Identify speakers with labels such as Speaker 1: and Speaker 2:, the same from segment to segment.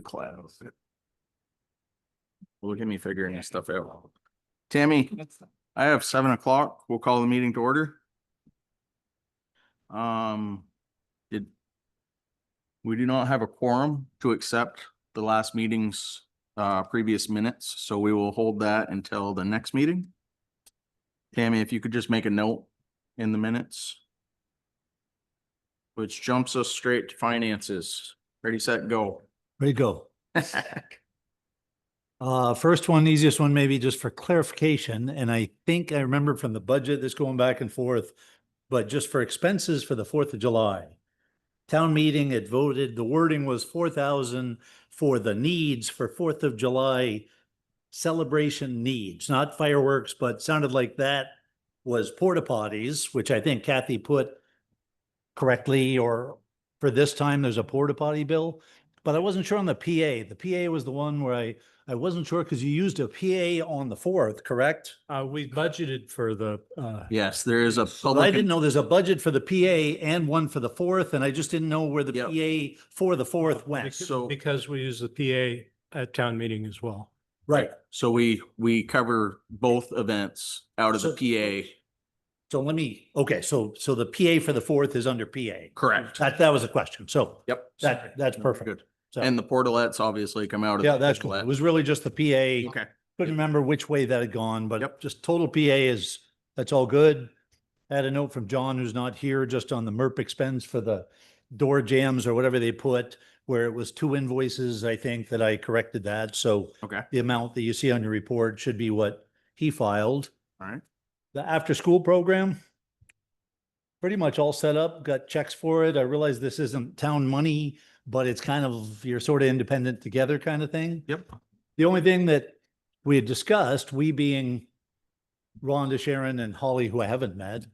Speaker 1: Cloud. Look at me figuring this stuff out. Tammy, I have 7 o'clock. We'll call the meeting to order. We do not have a quorum to accept the last meeting's previous minutes, so we will hold that until the next meeting. Tammy, if you could just make a note in the minutes. Which jumps us straight to finances. Ready, set, go.
Speaker 2: Ready to go. First one, easiest one, maybe just for clarification. And I think I remember from the budget, this going back and forth, but just for expenses for the 4th of July. Town meeting had voted, the wording was 4,000 for the needs for 4th of July celebration needs, not fireworks, but sounded like that was porta potties, which I think Kathy put correctly, or for this time, there's a porta potty bill, but I wasn't sure on the PA. The PA was the one where I wasn't sure because you used a PA on the 4th, correct?
Speaker 3: We budgeted for the,
Speaker 1: Yes, there is a
Speaker 2: But I
Speaker 1: public.
Speaker 2: didn't know there's a budget for the PA and one for the 4th, and I just didn't know where the
Speaker 1: Yep.
Speaker 2: PA for the 4th went.
Speaker 1: So-
Speaker 3: because we use the PA at town meeting as well.
Speaker 2: Right.
Speaker 1: So we cover both events out of the
Speaker 2: So-
Speaker 1: PA.
Speaker 2: So let me, okay, so the PA for the 4th is under PA.
Speaker 1: Correct.
Speaker 2: That was a question. So
Speaker 1: Yep.
Speaker 2: that's perfect.
Speaker 1: Good.
Speaker 2: So,
Speaker 1: And the portalets obviously come out of.
Speaker 2: yeah,
Speaker 1: the
Speaker 2: that's cool. It
Speaker 1: portalet.
Speaker 2: was really just the PA.
Speaker 1: Okay.
Speaker 2: Couldn't remember which way that had gone, but
Speaker 1: Yep.
Speaker 2: just total PA that's all good. I had a note from John, who's not here, just on the MERP expense for the door jams or whatever they put, where it was 2 invoices, I think, that I corrected that. So
Speaker 1: Okay.
Speaker 2: the amount that you see on your report should be what he filed.
Speaker 1: All right.
Speaker 2: The after-school program, pretty much all set up, got checks for it. I realize this isn't town money, but it's kind of, you're sort of independent together kind of thing.
Speaker 1: Yep.
Speaker 2: The only thing that we had discussed, we being Rhonda, Sharon, and Holly, who I haven't met,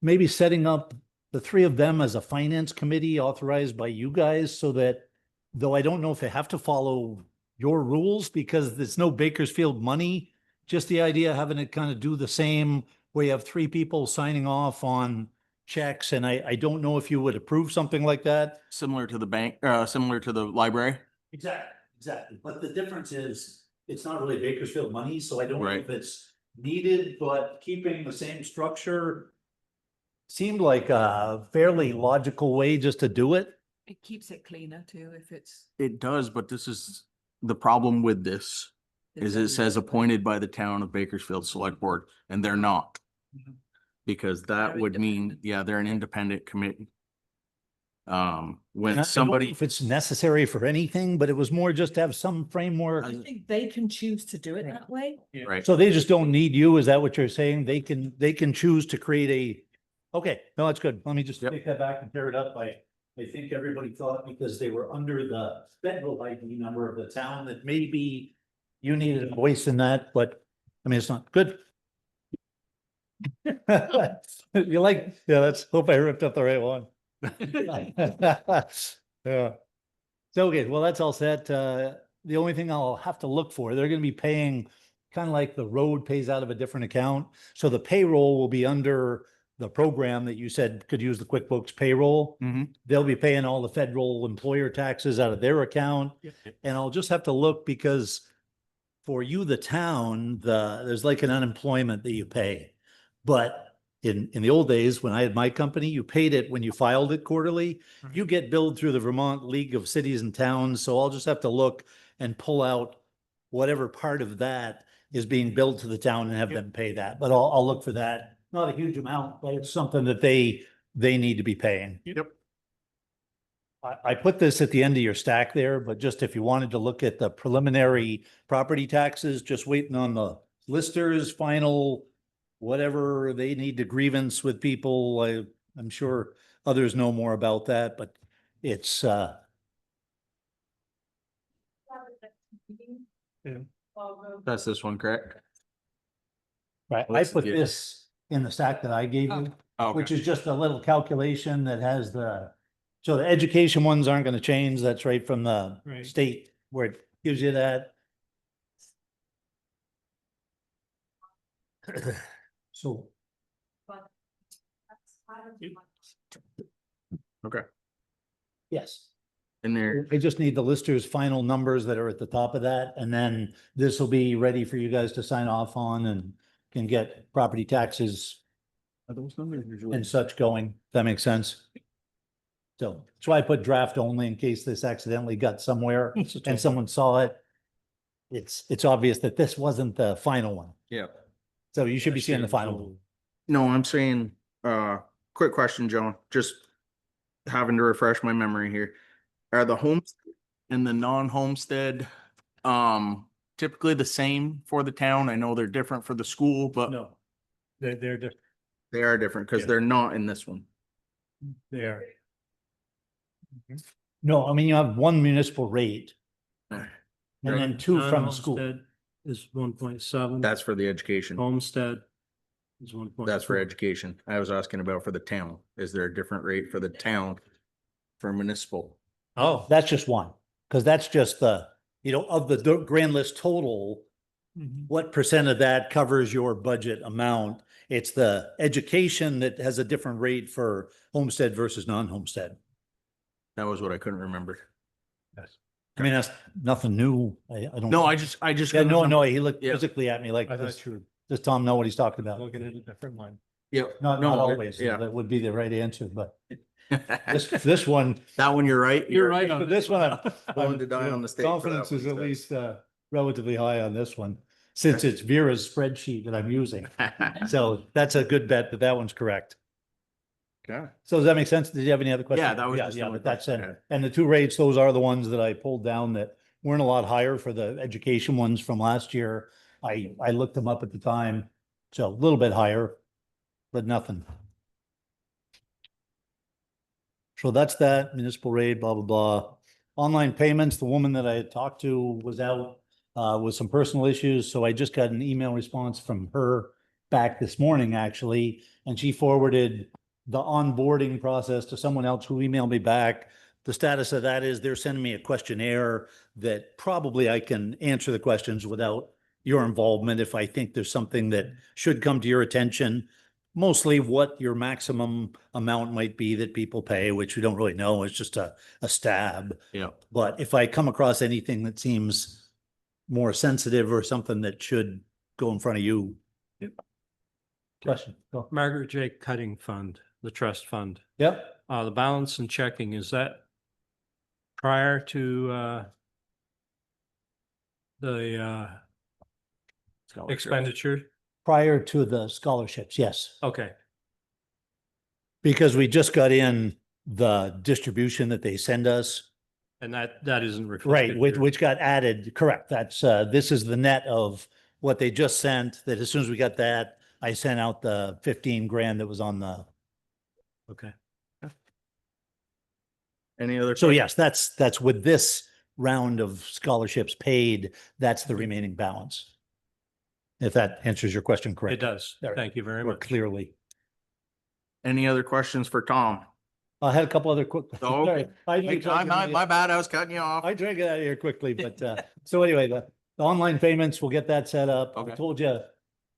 Speaker 2: maybe setting up the 3 of them as a finance committee authorized by you guys, so that, though I don't know if they have to follow your rules because there's no Bakersfield money, just the idea of having it kind of do the same, where you have 3 people signing off on checks. And I don't know if you would approve something like that.
Speaker 1: Similar to the bank, similar to the library.
Speaker 2: Exactly. But the difference is, it's not really Bakersfield money, so I don't know
Speaker 1: Right.
Speaker 2: if it's needed, but keeping the same structure seemed like a fairly logical way just to do it.
Speaker 4: It keeps it cleaner too, if it's.
Speaker 1: It does, but this is the problem with this is it says appointed by the town of Bakersfield Select Board, and they're not.
Speaker 2: Mhm.
Speaker 1: Because that
Speaker 4: They're
Speaker 1: would mean,
Speaker 4: independent.
Speaker 1: yeah, they're an independent committee.
Speaker 2: And I
Speaker 1: When
Speaker 2: don't know
Speaker 1: somebody,
Speaker 2: if it's necessary for anything, but it was more just to have some framework.
Speaker 4: I think they can choose to do it
Speaker 2: Yeah.
Speaker 4: that way.
Speaker 1: right,
Speaker 2: So they just don't need you. Is that what you're saying? They can choose to create okay, no, that's good. Let me just
Speaker 1: Yep.
Speaker 2: take that back and tear it up. I think everybody thought because they were under the federal ID number of the town that maybe you needed a voice in that, but I mean, it's not good. You like, yeah, let's hope I ripped up the right one. Yeah. So, okay, well, that's all set. The only thing I'll have to look for, they're gonna be paying kind of like the road pays out of a different account. So the payroll will be under the program that you said could use the QuickBooks payroll.
Speaker 1: Mhm.
Speaker 2: They'll be paying all the federal employer taxes out of their account. And I'll just have to look because for you, the town, there's like an unemployment that you pay. But in the old days, when I had my company, you paid it when you filed it quarterly. You get billed through the Vermont League of Cities and Towns. So I'll just have to look and pull out whatever part of that is being billed to the town and have them pay that. But I'll look for that. Not a huge amount, but it's something that they need to be paying.
Speaker 1: Yep.
Speaker 2: I put this at the end of your stack there, but just if you wanted to look at the preliminary property taxes, just waiting on the listers, final, whatever they need to grievance with people. I'm sure others know more about that, but it's,
Speaker 1: That's this one, correct?
Speaker 2: right, I
Speaker 1: Let's
Speaker 2: put
Speaker 1: see it.
Speaker 2: this in the stack that I gave you,
Speaker 1: Oh,
Speaker 2: which
Speaker 1: okay.
Speaker 2: is just a little calculation that has so the education ones aren't gonna change. That's right from the
Speaker 3: Right.
Speaker 2: state where it gives you that. So,
Speaker 1: Okay.
Speaker 2: yes.
Speaker 1: in there.
Speaker 2: I just need the lister's final numbers that are at the top of that, and then this will be ready for you guys to sign off on and can get property taxes
Speaker 1: Are those numbers usually?
Speaker 2: and such going. If that makes sense. So that's why I put draft only in case this accidentally got somewhere and someone saw it. It's obvious that this wasn't the final one.
Speaker 1: Yeah.
Speaker 2: So you should be seeing the final one.
Speaker 1: No, I'm saying, quick question, John, just having to refresh my memory here. Are the homes and the non-homestead, typically the same for the town? I know they're different for the school, but
Speaker 3: No, they're different.
Speaker 1: they are different because
Speaker 3: Yeah.
Speaker 1: they're not in this one.
Speaker 3: They are.
Speaker 2: No, I mean, you have one municipal rate and then two from the school.
Speaker 3: Non-homestead is 1.7.
Speaker 1: That's for the education.
Speaker 3: Homestead is 1.
Speaker 1: That's for education. I was asking about for the town. Is there a different rate for the town for municipal?
Speaker 2: Oh, that's just one, because that's just the, of the grand list total, what percent of that covers your budget amount? It's the education that has a different rate for homestead versus non-homestead.
Speaker 1: That was what I couldn't remember.
Speaker 3: Yes.
Speaker 2: I mean, that's nothing new. I don't.
Speaker 1: No, I just.
Speaker 2: Yeah,
Speaker 1: couldn't
Speaker 2: no,
Speaker 1: remember.
Speaker 2: he looked
Speaker 1: Yeah.
Speaker 2: physically at me like,
Speaker 3: I
Speaker 2: does
Speaker 3: thought you
Speaker 2: Tom know what he's talking
Speaker 3: were
Speaker 2: about?
Speaker 3: looking at a different one.
Speaker 1: Yep.
Speaker 2: Not
Speaker 1: No,
Speaker 2: always,
Speaker 1: yeah.
Speaker 2: that would be the right answer, but this one,
Speaker 1: That one, you're right.
Speaker 3: You're right.
Speaker 2: but this one,
Speaker 1: Willing to die on the stake for that
Speaker 2: confidence
Speaker 1: one,
Speaker 2: is at
Speaker 1: so.
Speaker 2: least relatively high on this one, since it's Vera's spreadsheet that I'm using. So that's a good bet that that one's correct.
Speaker 1: Okay.
Speaker 2: So does that make sense? Did you have any other questions?
Speaker 1: Yeah, that was just the
Speaker 2: Yeah,
Speaker 1: only
Speaker 2: but that's
Speaker 1: question I
Speaker 2: it.
Speaker 1: had.
Speaker 2: And the two rates, those are the ones that I pulled down that weren't a lot higher for the education ones from last year. I looked them up at the time, so a little bit higher, but nothing. So that's that municipal rate, blah, blah, blah. Online payments, the woman that I had talked to was out with some personal issues, so I just got an email response from her back this morning, actually, and she forwarded the onboarding process to someone else who emailed me back. The status of that is they're sending me a questionnaire that probably I can answer the questions without your involvement if I think there's something that should come to your attention. Mostly what your maximum amount might be that people pay, which we don't really know. It's just a stab.
Speaker 1: Yeah.
Speaker 2: But if I come across anything that seems more sensitive or something that should go in front of you.
Speaker 3: Yep.
Speaker 2: Question. Go.
Speaker 3: Margaret J. Cutting Fund, the trust fund.
Speaker 2: Yep.
Speaker 3: The balance and checking, is that prior to the expenditure?
Speaker 2: Prior to the scholarships, yes.
Speaker 3: Okay,
Speaker 2: Because we just got in the distribution that they send us.
Speaker 3: and that isn't
Speaker 2: Right,
Speaker 3: reflected here.
Speaker 2: which got added, correct. That's, this is the net of what they just sent, that as soon as we got that, I sent out the 15 grand that was on the,
Speaker 3: Okay,
Speaker 1: Any other?
Speaker 2: so yes, that's with this round of scholarships paid, that's the remaining balance. If that answers your question
Speaker 3: it
Speaker 2: correctly.
Speaker 3: does.
Speaker 2: There.
Speaker 3: Thank you very
Speaker 2: Or
Speaker 3: much.
Speaker 2: clearly.
Speaker 1: Any other questions for Tom?
Speaker 2: I had a couple other quick.
Speaker 1: Oh,
Speaker 2: Sorry, I know you tried to-
Speaker 1: My bad, I was cutting you off.
Speaker 2: I try to get out of here quickly, but, so anyway, the online payments, we'll get that set up. I
Speaker 1: Okay.
Speaker 2: told you,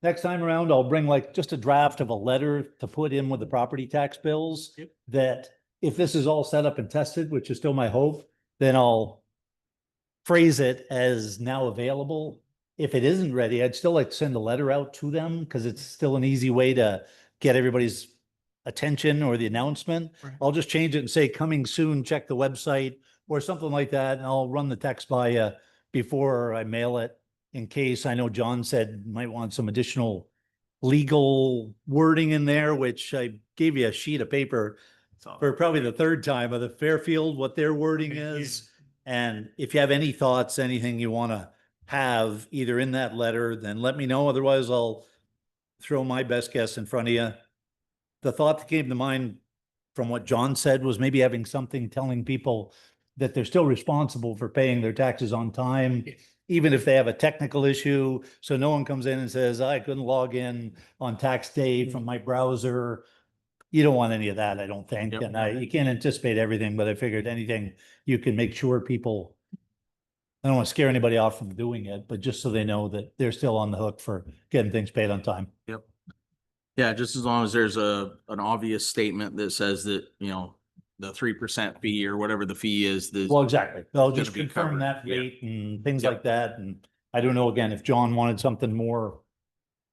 Speaker 2: next time around, I'll bring like just a draft of a letter to put in with the property tax bills.
Speaker 1: Yep.
Speaker 2: That if this is all set up and tested, which is still my hope, then I'll phrase it as now available. If it isn't ready, I'd still like to send a letter out to them because it's still an easy way to get everybody's attention or the announcement.
Speaker 1: Right.
Speaker 2: I'll just change it and say coming soon, check the website or something like that. And I'll run the text by you before I mail it in case. I know John said you might want some additional legal wording in there, which I gave you a sheet of paper for probably the third time of the Fairfield, what their wording is. And if you have any thoughts, anything you want to have either in that letter, then let me know. Otherwise, I'll throw my best guess in front of you. The thought that came to mind from what John said was maybe having something telling people that they're still responsible for paying their taxes on time, even if they have a technical issue. So no one comes in and says, I couldn't log in on tax day from my browser. You don't want any of that, I don't think.
Speaker 1: Yep.
Speaker 2: And you can't anticipate everything, but I figured anything you can make sure people, I don't want to scare anybody off from doing it, but just so they know that they're still on the hook for getting things paid on time.
Speaker 1: Yep. Yeah, just as long as there's an obvious statement that says that, the 3% fee or whatever the fee is, the.
Speaker 2: Well, exactly. They'll
Speaker 1: gonna
Speaker 2: just
Speaker 1: be
Speaker 2: confirm
Speaker 1: covered.
Speaker 2: that
Speaker 1: Yeah.
Speaker 2: rate and things
Speaker 1: Yep.
Speaker 2: like that. And I don't know, again, if John wanted something more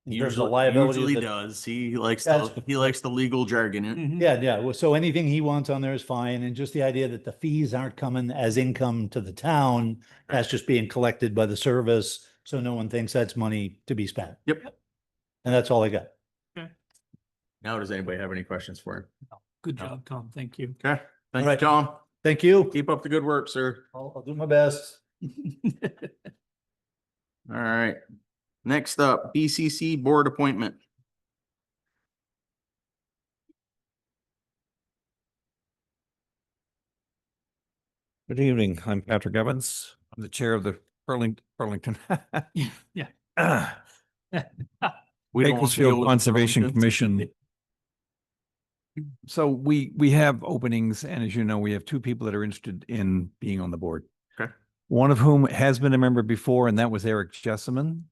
Speaker 2: in terms of
Speaker 1: Usually,
Speaker 2: liability.
Speaker 1: usually
Speaker 2: that-
Speaker 1: does. He likes
Speaker 2: That's-
Speaker 1: the legal jargon.
Speaker 3: Mhm.
Speaker 2: Yeah, yeah. Well, so anything he wants on there is fine. And just the idea that the fees aren't coming as income to the town, that's just being collected by the service. So no one thinks that's money to be spent.
Speaker 1: Yep.
Speaker 2: And that's all I got.
Speaker 1: Now, does anybody have any questions for him?
Speaker 3: Good job, Tom. Thank you.
Speaker 1: Okay, thank you,
Speaker 2: Alright.
Speaker 1: Tom.
Speaker 2: Thank you.
Speaker 1: Keep up the good work, sir.
Speaker 2: I'll do my best.
Speaker 1: All right. Next up, BCC board appointment.
Speaker 5: Good evening. I'm Patrick Evans. I'm the chair of the Burlington
Speaker 3: Yeah.
Speaker 1: We don't want to deal
Speaker 5: Bakersfield
Speaker 1: with
Speaker 5: Conservation
Speaker 1: Burlington.
Speaker 5: Commission. So we have openings, and as you know, we have two people that are interested in being on the board.
Speaker 1: Okay.
Speaker 5: One of whom has been a member before, and that was Eric Jessamine.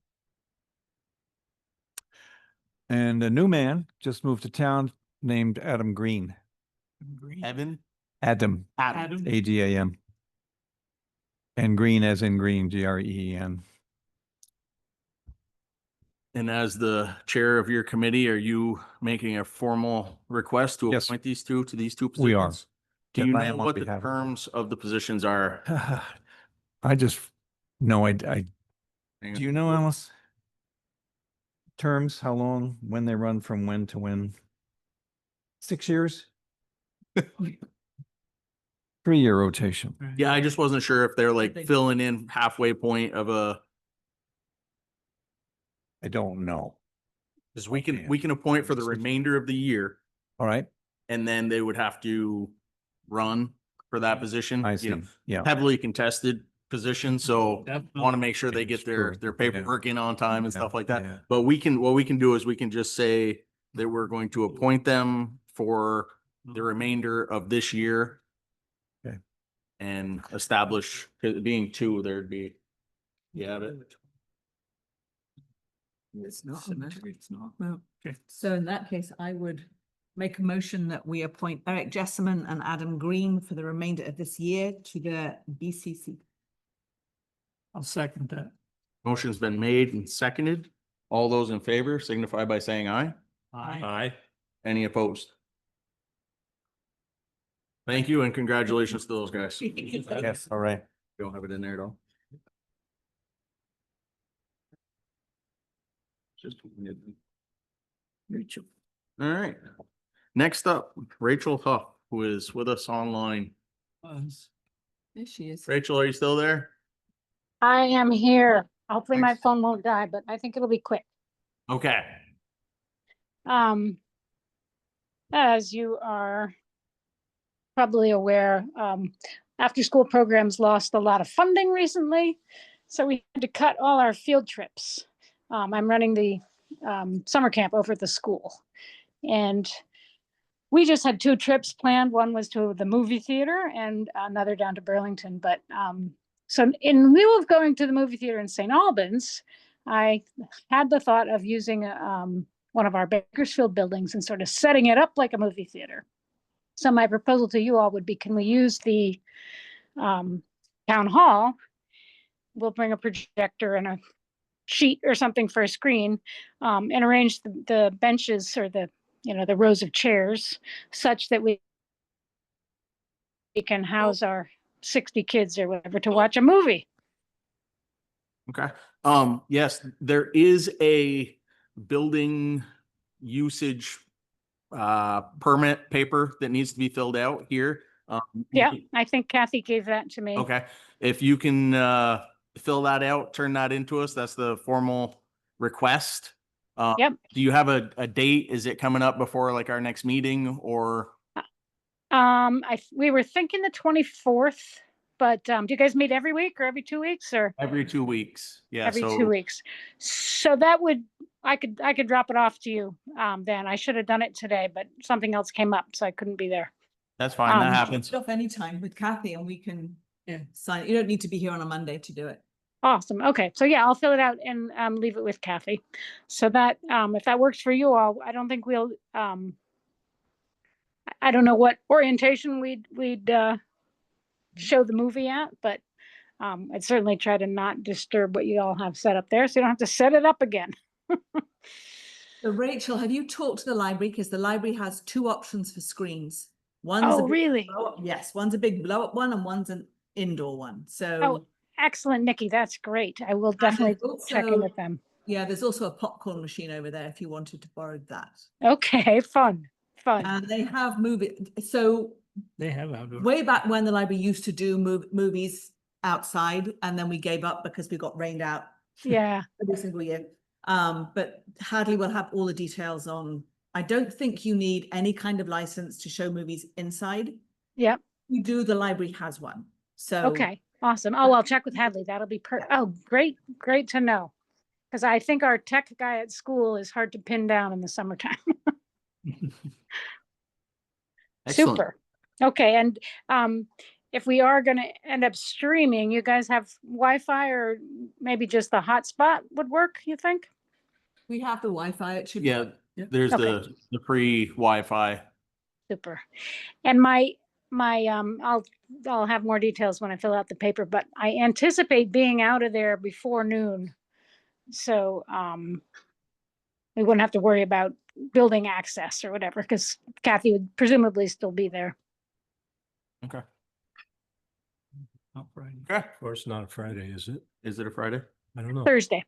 Speaker 5: And a new man just moved to town named Adam Green.
Speaker 1: Evan?
Speaker 5: Adam,
Speaker 3: Adam.
Speaker 5: ADAM. And Green as in green, GREEN.
Speaker 1: And as the chair of your committee, are you making a formal request to
Speaker 5: Yes.
Speaker 1: appoint these two to these two positions?
Speaker 5: We are.
Speaker 1: Do
Speaker 5: Yes,
Speaker 1: you
Speaker 5: I
Speaker 1: know
Speaker 5: am on
Speaker 1: what the
Speaker 5: behalf of-
Speaker 1: terms of the positions are?
Speaker 5: I just, no, I,
Speaker 1: Hang
Speaker 5: do
Speaker 1: on.
Speaker 5: you know, Alice? Terms, how long, when they run from when to when? 6 years? 3-year rotation.
Speaker 1: Yeah, I just wasn't sure if they're
Speaker 4: They-
Speaker 1: like filling in halfway point of a,
Speaker 5: I don't know.
Speaker 1: because we can appoint for the remainder of the year,
Speaker 5: All right,
Speaker 1: and then they would have to run for that position.
Speaker 5: I
Speaker 1: You
Speaker 5: see.
Speaker 1: know,
Speaker 5: Yeah.
Speaker 1: heavily contested position, so
Speaker 3: Definitely.
Speaker 1: want to make sure they get
Speaker 5: It's
Speaker 1: their
Speaker 5: true.
Speaker 1: paperwork in on time and
Speaker 5: Yeah,
Speaker 1: stuff like
Speaker 5: yeah.
Speaker 1: that. But what we can do is we can just say that we're going to appoint them for the remainder of this year.
Speaker 5: Okay.
Speaker 1: And establish, 'cause being two, there'd be, yeah, but
Speaker 4: It's not. No. Okay. So in that case, I would make a motion that we appoint Eric Jessamine and Adam Green for the remainder of this year to the BCC.
Speaker 3: I'll second that.
Speaker 1: motion's been made and seconded. All those in favor signify by saying aye.
Speaker 3: Aye.
Speaker 1: Any opposed? Thank you and congratulations to those guys.
Speaker 5: Yes, all right.
Speaker 1: Don't have it in there at all. Just. Rachel. All right. Next up, Rachel Huff, who is with us online.
Speaker 4: There she is.
Speaker 1: Rachel, are you still there?
Speaker 6: I am here. Hopefully my
Speaker 1: Thanks.
Speaker 6: phone won't die, but I think it'll be quick.
Speaker 1: Okay.
Speaker 6: As you are probably aware, after-school programs lost a lot of funding recently, so we had to cut all our field trips. I'm running the summer camp over at the school, and we just had 2 trips planned. One was to the movie theater and another down to Burlington. But so in lieu of going to the movie theater in St. Albans, I had the thought of using one of our Bakersfield buildings and sort of setting it up like a movie theater. So my proposal to you all would be, can we use the town hall? We'll bring a projector and a sheet or something for a screen, and arrange the benches or the rows of chairs such that we can house our 60 kids or whatever to watch a movie.
Speaker 1: Okay. Yes, there is a building usage permit paper that needs to be filled out here. You
Speaker 6: Yeah,
Speaker 1: can-
Speaker 6: I think Kathy gave that to me.
Speaker 1: Okay, if you can fill that out, turn that into us, that's the formal request.
Speaker 6: Yep.
Speaker 1: Do you have a date? Is it coming up before like our next meeting or?
Speaker 6: We were thinking the 24th, but do you guys meet every week or every 2 weeks or
Speaker 1: Every 2 weeks, yeah,
Speaker 6: every 2
Speaker 1: so,
Speaker 6: weeks? So that would, I could drop it off to you. Then I should have done it today, but something else came up, so I couldn't be there.
Speaker 1: that's fine, that
Speaker 6: um,
Speaker 1: happens.
Speaker 4: Off anytime with Kathy and we can sign. You don't need to be here on a Monday to do it.
Speaker 6: Awesome. Okay. So yeah, I'll fill it out and leave it with Kathy. So that if that works for you all, I don't think we'll I don't know what orientation we'd show the movie at, but I'd certainly try to not disturb what you all have set up there, so you don't have to set it up again.
Speaker 4: So Rachel, have you talked to the library? Because the library has two options for screens. One's a
Speaker 6: Oh,
Speaker 4: big
Speaker 6: really?
Speaker 4: blow-up- Yes, one's a big blow up one and one's an indoor one. So.
Speaker 6: Oh, excellent, Nikki. That's great. I will
Speaker 4: and there's
Speaker 6: definitely check in
Speaker 4: also-
Speaker 6: with them.
Speaker 4: Yeah, there's also a popcorn machine over there if you wanted to borrow that.
Speaker 6: Okay, fun.
Speaker 4: And they have so
Speaker 3: They have outdoor.
Speaker 4: way back when the library used to do movies outside, and then we gave up because we got rained out
Speaker 6: Yeah,
Speaker 4: every single year. But Hadley will have all the details on. I don't think you need any kind of license to show movies inside.
Speaker 6: yep.
Speaker 4: You do, the library has one. So.
Speaker 6: Okay, awesome. Oh, I'll check with Hadley. That'll be oh, great to know. Because I think our tech guy at school is hard to pin down in the summertime.
Speaker 1: Excellent.
Speaker 6: Super. Okay, and if we are gonna end up streaming, you guys have Wi-Fi or maybe just the hotspot would work, you think?
Speaker 4: We have the Wi-Fi. It should.
Speaker 1: Yeah, there's
Speaker 6: Okay.
Speaker 1: the free Wi-Fi.
Speaker 6: Super. And my I'll have more details when I fill out the paper, but I anticipate being out of there before noon. So we wouldn't have to worry about building access or whatever, because Kathy would presumably still be there.
Speaker 1: Okay.
Speaker 3: Not Friday.
Speaker 1: Okay.
Speaker 3: Of course, not a Friday, is it?
Speaker 1: Is it a Friday?
Speaker 3: I don't know.
Speaker 6: Thursday.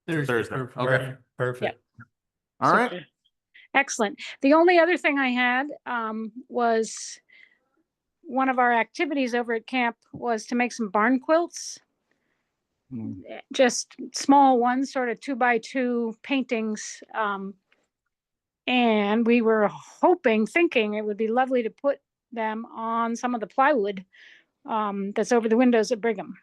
Speaker 1: Thursday.
Speaker 3: Perfect.
Speaker 1: Okay.
Speaker 3: Perfect.
Speaker 1: All right.
Speaker 6: Super. Excellent. The only other thing I had was one of our activities over at camp was to make some barn quilts. Just small ones, sort of 2x2 paintings. And we were thinking it would be lovely to put them on some of the plywood that's over the windows at Brigham.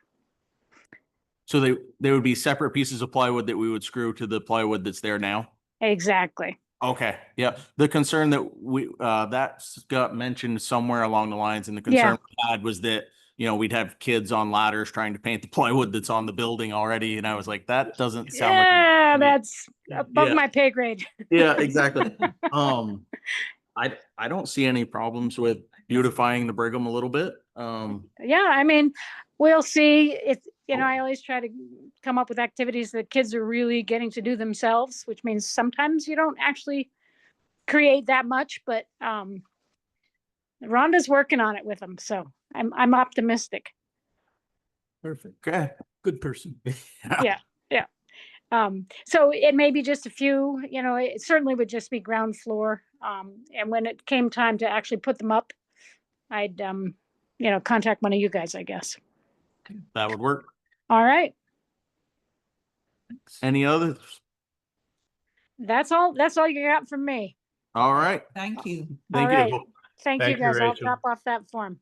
Speaker 1: So they would be separate pieces of plywood that we would screw to the plywood that's there now?
Speaker 6: Exactly.
Speaker 1: Okay, yeah. The concern that that's got mentioned somewhere along the lines, and the concern we had was that, we'd have kids on ladders trying to paint the plywood that's on the building already. And I was like, that doesn't sound like.
Speaker 6: Yeah, that's above
Speaker 1: Yeah.
Speaker 6: my pay grade.
Speaker 1: Yeah, exactly. I don't see any problems with beautifying the Brigham a little bit.
Speaker 6: Yeah, I mean, we'll see. It's, I always try to come up with activities that kids are really getting to do themselves, which means sometimes you don't actually create that much, but Rhonda's working on it with them, so I'm optimistic.
Speaker 3: Perfect.
Speaker 1: Okay.
Speaker 3: Good person.
Speaker 6: Yeah. So it may be just a few, it certainly would just be ground floor. And when it came time to actually put them up, I'd contact one of you guys, I guess.
Speaker 1: That would work.
Speaker 6: All right.
Speaker 1: Any others?
Speaker 6: That's all you got from me.
Speaker 1: All right.
Speaker 4: Thank you.
Speaker 1: Thank
Speaker 6: All
Speaker 1: you.
Speaker 6: right. Thank you
Speaker 3: Thank you,
Speaker 6: guys. I'll
Speaker 3: Rachel.
Speaker 6: drop off that form.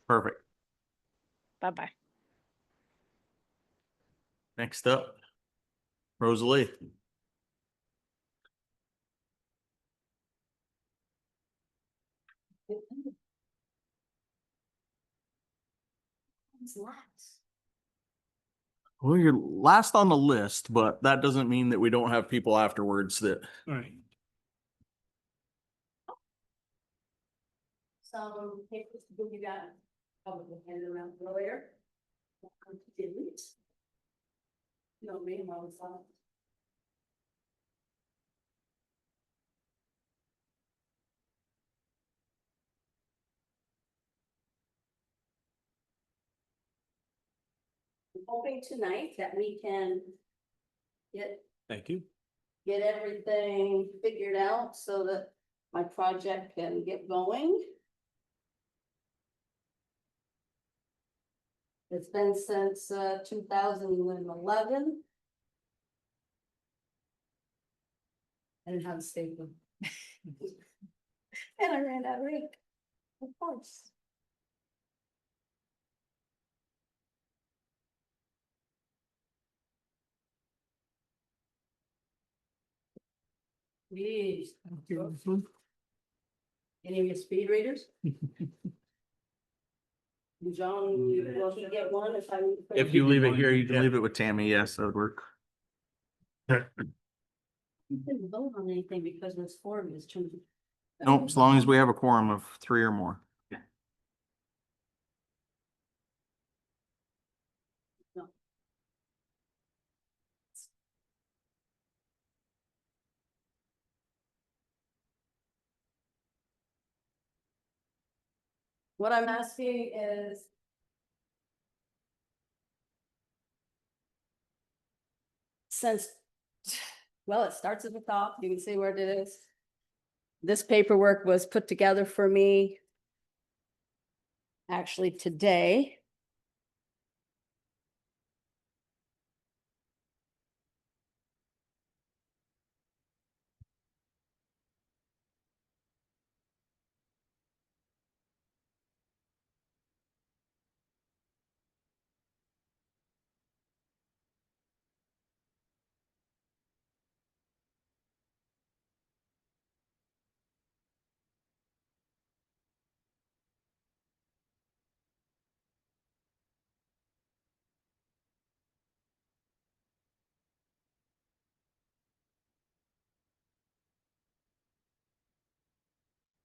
Speaker 1: Perfect.
Speaker 6: Bye-bye.
Speaker 1: Next up, Rosalie. Well, you're last on the list, but that doesn't mean that we don't have people afterwards that.
Speaker 3: All right.
Speaker 7: Some papers to give you guys, probably handed around earlier. Didn't. No, me, I was on. I'm hoping tonight that we can
Speaker 3: Thank you.
Speaker 7: get everything figured out so that my project can get going. It's been since 2011. I didn't have a staple. And I ran out of ink, of course. Please. Any of your speed readers? John, you want to get one if I.
Speaker 1: If you leave it here, you can leave it with Tammy. Yes, that would work.
Speaker 7: You didn't vote on anything because this form is too
Speaker 1: Nope, as long as we have a quorum of 3 or more.
Speaker 7: What I'm asking is. Since, well, it starts at the top, you can see where it is. This paperwork was put together for me. Actually today.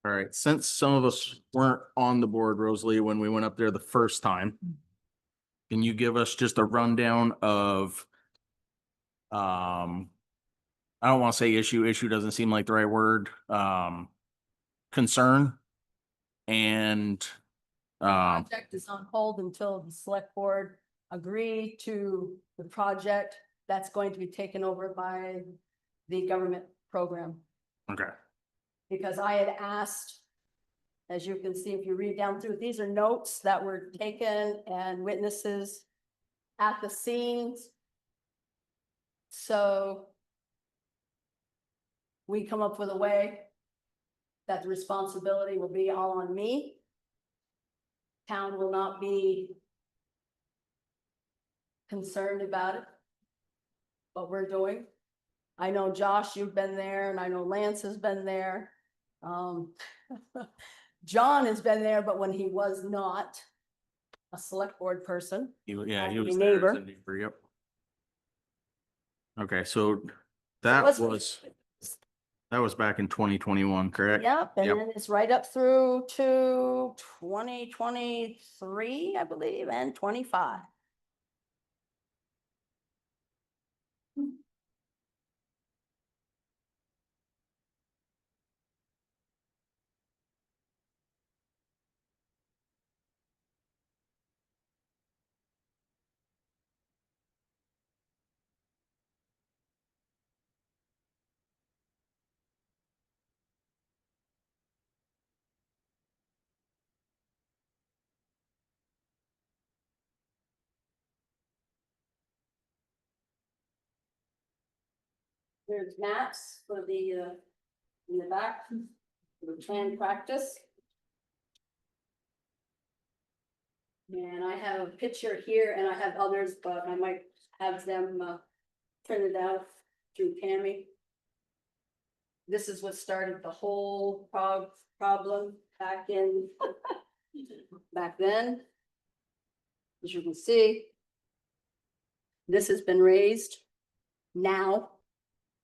Speaker 1: All right, since some of us weren't on the board, Rosalie, when we went up there the first time, can you give us just a rundown of, I don't want to say issue doesn't seem like the right word, concern and,
Speaker 7: Project is on hold until the select board agree to the project that's going to be taken over by the government program.
Speaker 1: okay,
Speaker 7: Because I had asked, as you can see, if you read down through, these are notes that were taken and witnesses at the scenes. So we come up with a way that the responsibility will be all on me. Town will not be concerned about it, what we're doing. I know, Josh, you've been there, and I know Lance has been there. John has been there, but when he was not a select board person.
Speaker 1: he
Speaker 7: My
Speaker 1: was there as
Speaker 7: neighbor.
Speaker 1: a neighbor, yep. Okay, so that was back in 2021, correct?
Speaker 7: Yep, and
Speaker 1: Yep.
Speaker 7: then it's right up through to 2023, I believe, and 25. There's maps for the, in the back, for the plan practice. And I have a picture here, and I have others, but I might have them printed out through Tammy. This is what started the whole problem back in, back then. As you can see, this has been raised now.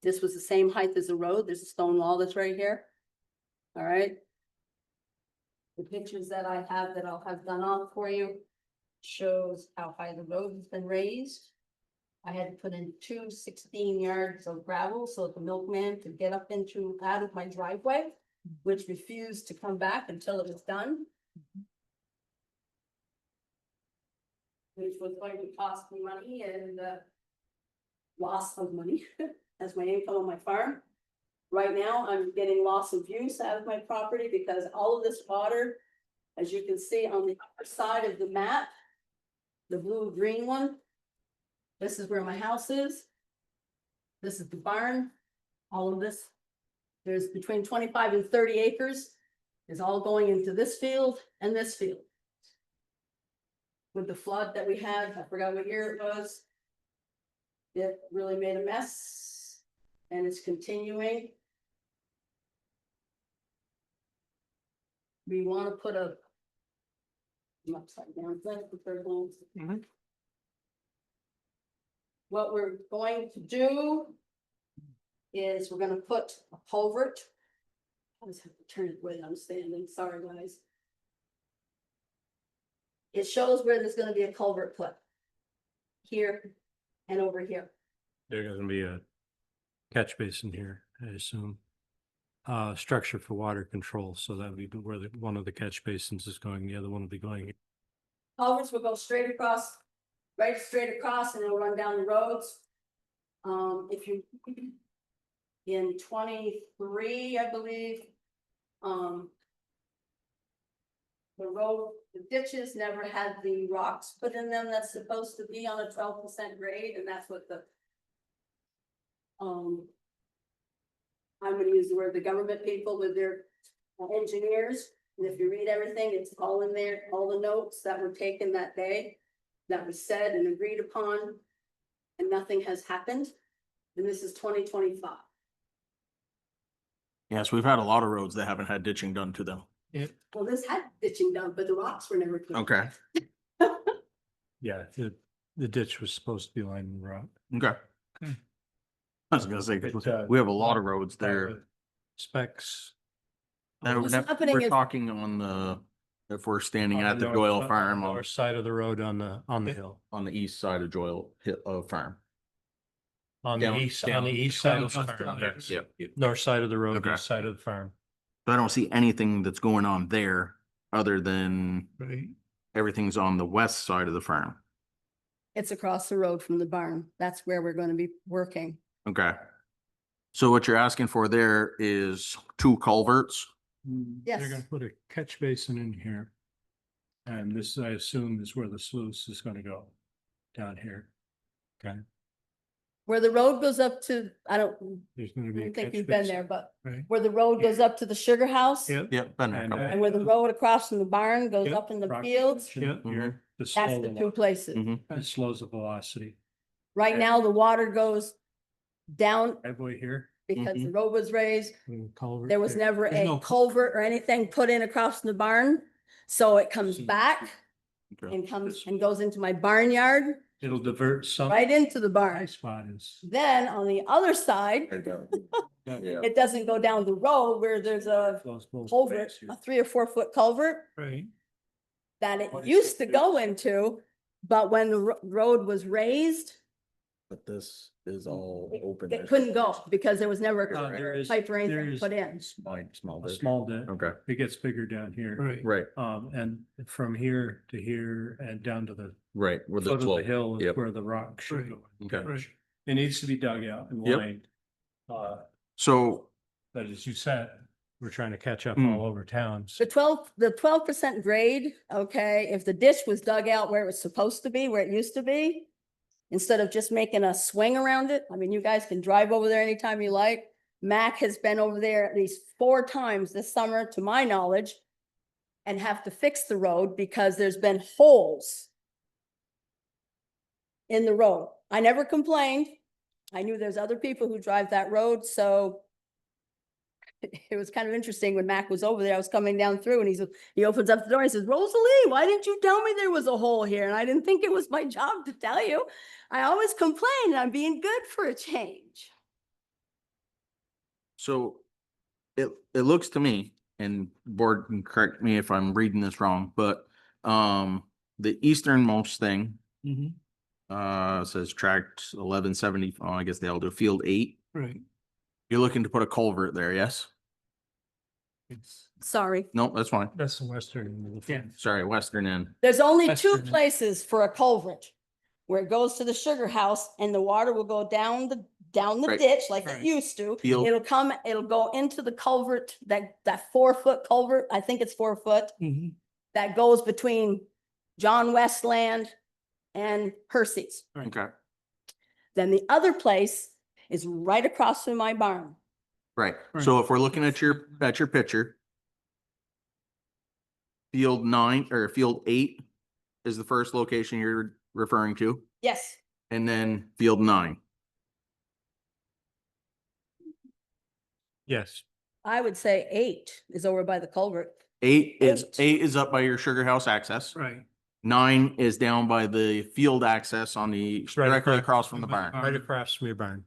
Speaker 7: This was the same height as the road. There's a stone wall that's right here. All right. The pictures that I have that I'll have done off for you shows how high the road has been raised. I had to put in 2 16 yards of gravel so that the milkman could get up into, out of my driveway, which refused to come back until it was done. Which was going to cost me money and loss of money as my income on my farm. Right now, I'm getting loss of use out of my property because all of this water, as you can see on the upper side of the map, the blue-green one, this is where my house is. This is the barn. All of this, there's between 25 and 30 acres is all going into this field and this field. With the flood that we had, I forgot what year it was. It really made a mess and it's continuing. We want to put a I'm upside down thing for third ones. What we're going to do is we're going to put a culvert I just have to turn it the way I'm standing, sorry guys. It shows where there's gonna be a culvert put. Here and over here.
Speaker 3: There's gonna be a catch basin here, I assume. Structure for water control, so that would be where one of the catch basins is going, the other one will be going.
Speaker 7: Culverts will go straight across, right straight across, and it'll run down the roads. If you, in 23, I believe, the road, the ditches never had the rocks put in them that's supposed to be on a 12% grade, and that's what the I'm gonna use the word the government people with their engineers, and if you read everything, it's all in there, all the notes that were taken that day, that was said and agreed upon, and nothing has happened, and this is 2025.
Speaker 1: Yes, we've had a lot of roads that haven't had ditching done to them.
Speaker 7: Well, this had ditching done, but the rocks were never put.
Speaker 1: Okay,
Speaker 3: Yeah, the ditch was supposed to be lined with rock.
Speaker 1: okay.
Speaker 3: Okay.
Speaker 1: I was gonna say, 'cause
Speaker 3: But,
Speaker 1: we have a lot of roads there.
Speaker 3: Specs.
Speaker 1: That-
Speaker 7: What's
Speaker 1: that-
Speaker 7: happening
Speaker 1: We're
Speaker 7: is-
Speaker 1: talking on the, if we're standing
Speaker 3: on
Speaker 1: at the
Speaker 3: north-
Speaker 1: Doyle
Speaker 3: on
Speaker 1: Farm
Speaker 3: the
Speaker 1: on,
Speaker 3: North side of the road on the hill.
Speaker 1: on the east side of Farm.
Speaker 3: On
Speaker 1: Down-
Speaker 3: the east side of the farm. yes.
Speaker 1: Yep.
Speaker 3: North side of the road,
Speaker 1: Okay.
Speaker 3: east side of the farm.
Speaker 1: So I don't see anything that's going on there other than
Speaker 3: Right.
Speaker 1: everything's on the west side of the farm.
Speaker 7: It's across the road from the barn, that's where we're gonna be working.
Speaker 1: Okay. So what you're asking for there is 2 culverts?
Speaker 7: Yes.
Speaker 3: They're gonna put a catch basin in here. And this, I assume, is where the sluice is gonna go, down here. Okay,
Speaker 7: Where the road goes up to, I don't
Speaker 3: there's gonna be a
Speaker 7: think
Speaker 3: catch
Speaker 7: you've been
Speaker 3: basin,
Speaker 7: there, but
Speaker 3: right?
Speaker 7: where the road goes up to the sugar house.
Speaker 3: Yep.
Speaker 1: Yep, been there a
Speaker 3: And,
Speaker 1: couple.
Speaker 7: And where the road across from the barn goes
Speaker 3: Yep,
Speaker 7: up in the
Speaker 3: rock
Speaker 7: fields,
Speaker 3: Yeah,
Speaker 1: Mhm.
Speaker 3: here, to
Speaker 7: that's
Speaker 3: slow
Speaker 7: the
Speaker 3: the,
Speaker 7: 2 places.
Speaker 1: Mhm.
Speaker 3: it slows the velocity.
Speaker 7: Right now, the water goes down
Speaker 3: Driveway here.
Speaker 7: because the road was raised.
Speaker 3: and culvert
Speaker 7: There was
Speaker 3: there.
Speaker 7: never
Speaker 3: There's
Speaker 7: a
Speaker 3: no
Speaker 7: culvert or anything put in across the barn. So it comes back
Speaker 1: Okay.
Speaker 7: and comes and goes into my barnyard,
Speaker 3: It'll divert some.
Speaker 7: right into the
Speaker 3: My
Speaker 7: barn.
Speaker 3: spot is.
Speaker 7: Then on the other side,
Speaker 1: Yeah.
Speaker 7: it doesn't go down the road where there's a
Speaker 3: Flows both
Speaker 7: culvert,
Speaker 3: ways here.
Speaker 7: a 3 or 4 foot culvert
Speaker 3: Right.
Speaker 7: that it
Speaker 3: What is
Speaker 7: used
Speaker 3: it?
Speaker 7: to go into. But when the road was raised,
Speaker 1: But this is all open.
Speaker 7: it couldn't go because there was never
Speaker 3: There
Speaker 7: a
Speaker 3: is-
Speaker 7: pipe or
Speaker 3: there
Speaker 7: anything
Speaker 3: is-
Speaker 7: put in.
Speaker 1: Small
Speaker 3: A
Speaker 1: bit.
Speaker 3: small bit.
Speaker 1: Okay,
Speaker 3: It gets bigger down here. Right.
Speaker 1: right,
Speaker 3: And from here to here and down to the
Speaker 1: right, where the
Speaker 3: foot of the
Speaker 1: slope.
Speaker 3: hill is
Speaker 1: Yep.
Speaker 3: where the rock should go.
Speaker 1: Okay.
Speaker 3: It needs to be dug out and
Speaker 1: Yep.
Speaker 3: lined.
Speaker 1: So,
Speaker 3: But as you said, we're trying to catch up
Speaker 1: Mm.
Speaker 3: all over town.
Speaker 7: The 12% grade, okay, if the ditch was dug out where it was supposed to be, where it used to be, instead of just making a swing around it, I mean, you guys can drive over there anytime you like. Mac has been over there at least 4 times this summer, to my knowledge, and have to fix the road because there's been holes in the road. I never complained. I knew there's other people who drive that road, so it was kind of interesting when Mac was over there. I was coming down through and he opens up the door and he says, "Rosalie, why didn't you tell me there was a hole here?" And I didn't think it was my job to tell you. I always complain and I'm being good for a change.
Speaker 1: so it looks to me, and board can correct me if I'm reading this wrong, but, the easternmost thing, says tract 1170, oh, I guess they all do field 8.
Speaker 3: Right.
Speaker 1: You're looking to put a culvert there, yes?
Speaker 7: Sorry.
Speaker 1: No, that's fine.
Speaker 3: That's the western. Yeah.
Speaker 1: Sorry, western end.
Speaker 7: There's only 2
Speaker 3: Western.
Speaker 7: places for a culvert where it goes to the sugar house and the water will go down the
Speaker 1: Right.
Speaker 7: ditch like it
Speaker 3: Right.
Speaker 7: used to.
Speaker 1: Field.
Speaker 7: It'll go into the culvert, that 4-foot culvert, I think it's 4 foot, that goes between John Westland and Hersey's.
Speaker 1: Okay,
Speaker 7: Then the other place is right across from my barn.
Speaker 1: right.
Speaker 3: Right.
Speaker 1: So if we're looking at your picture, field 9 or field 8 is the first location you're referring to,
Speaker 7: Yes,
Speaker 1: and then field 9.
Speaker 3: Yes.
Speaker 7: I would say 8 is over by the culvert.
Speaker 1: 8 is
Speaker 7: Eight.
Speaker 1: 8 is up by your sugar house access.
Speaker 3: Right.
Speaker 1: 9 is down by the field access on the, directly across from the barn.
Speaker 3: Right across from your barn.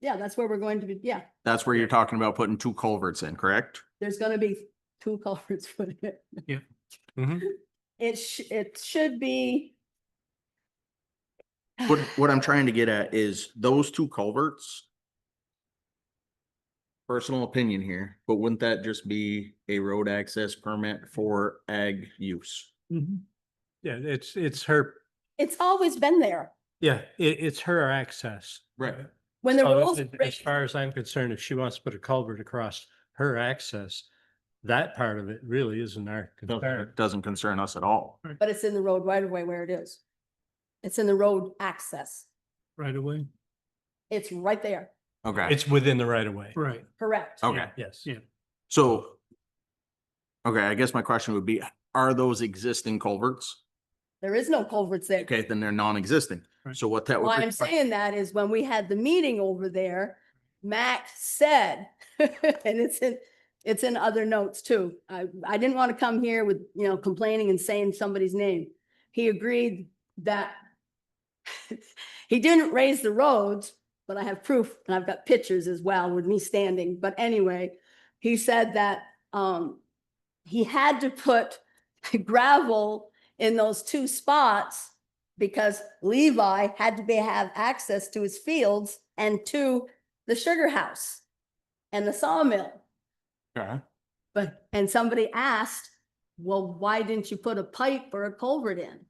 Speaker 7: Yeah, that's where we're going to be, yeah,
Speaker 1: That's where you're talking about putting 2 culverts in, correct?
Speaker 7: there's gonna be 2 culverts put in.
Speaker 3: Mhm.
Speaker 7: It should be.
Speaker 1: What I'm trying to get at is those 2 culverts. Personal opinion here, but wouldn't that just be a road access permit for ag use?
Speaker 3: Yeah, it's her,
Speaker 7: It's always been there.
Speaker 3: yeah, it's her access.
Speaker 1: Right.
Speaker 7: When the
Speaker 3: So
Speaker 7: rules.
Speaker 3: as far as I'm concerned, if she wants to put a culvert across her access, that part of it really isn't our concern.
Speaker 1: Doesn't concern us at all.
Speaker 7: But it's in the road right away where it is. It's in the road access.
Speaker 3: Right away?
Speaker 7: It's right there.
Speaker 1: Okay,
Speaker 3: It's within the right of way.
Speaker 2: Right.
Speaker 7: Correct.
Speaker 1: okay,
Speaker 3: Yes.
Speaker 2: Yeah.
Speaker 1: so. Okay, I guess my question would be, are those existing culverts?
Speaker 7: There is no culverts there.
Speaker 1: Okay, then they're non-existing.
Speaker 2: Right.
Speaker 1: So what that would.
Speaker 7: Why I'm
Speaker 1: require-
Speaker 7: saying that is when we had the meeting over there, Mac said, and it's in other notes too. I didn't want to come here with, complaining and saying somebody's name. He agreed that he didn't raise the roads, but I have proof and I've got pictures as well with me standing. But anyway, he said that, he had to put gravel in those 2 spots because Levi had to have access to his fields and to the sugar house and the sawmill.
Speaker 1: Okay.
Speaker 7: And somebody asked, well, why didn't you put a pipe or a culvert in?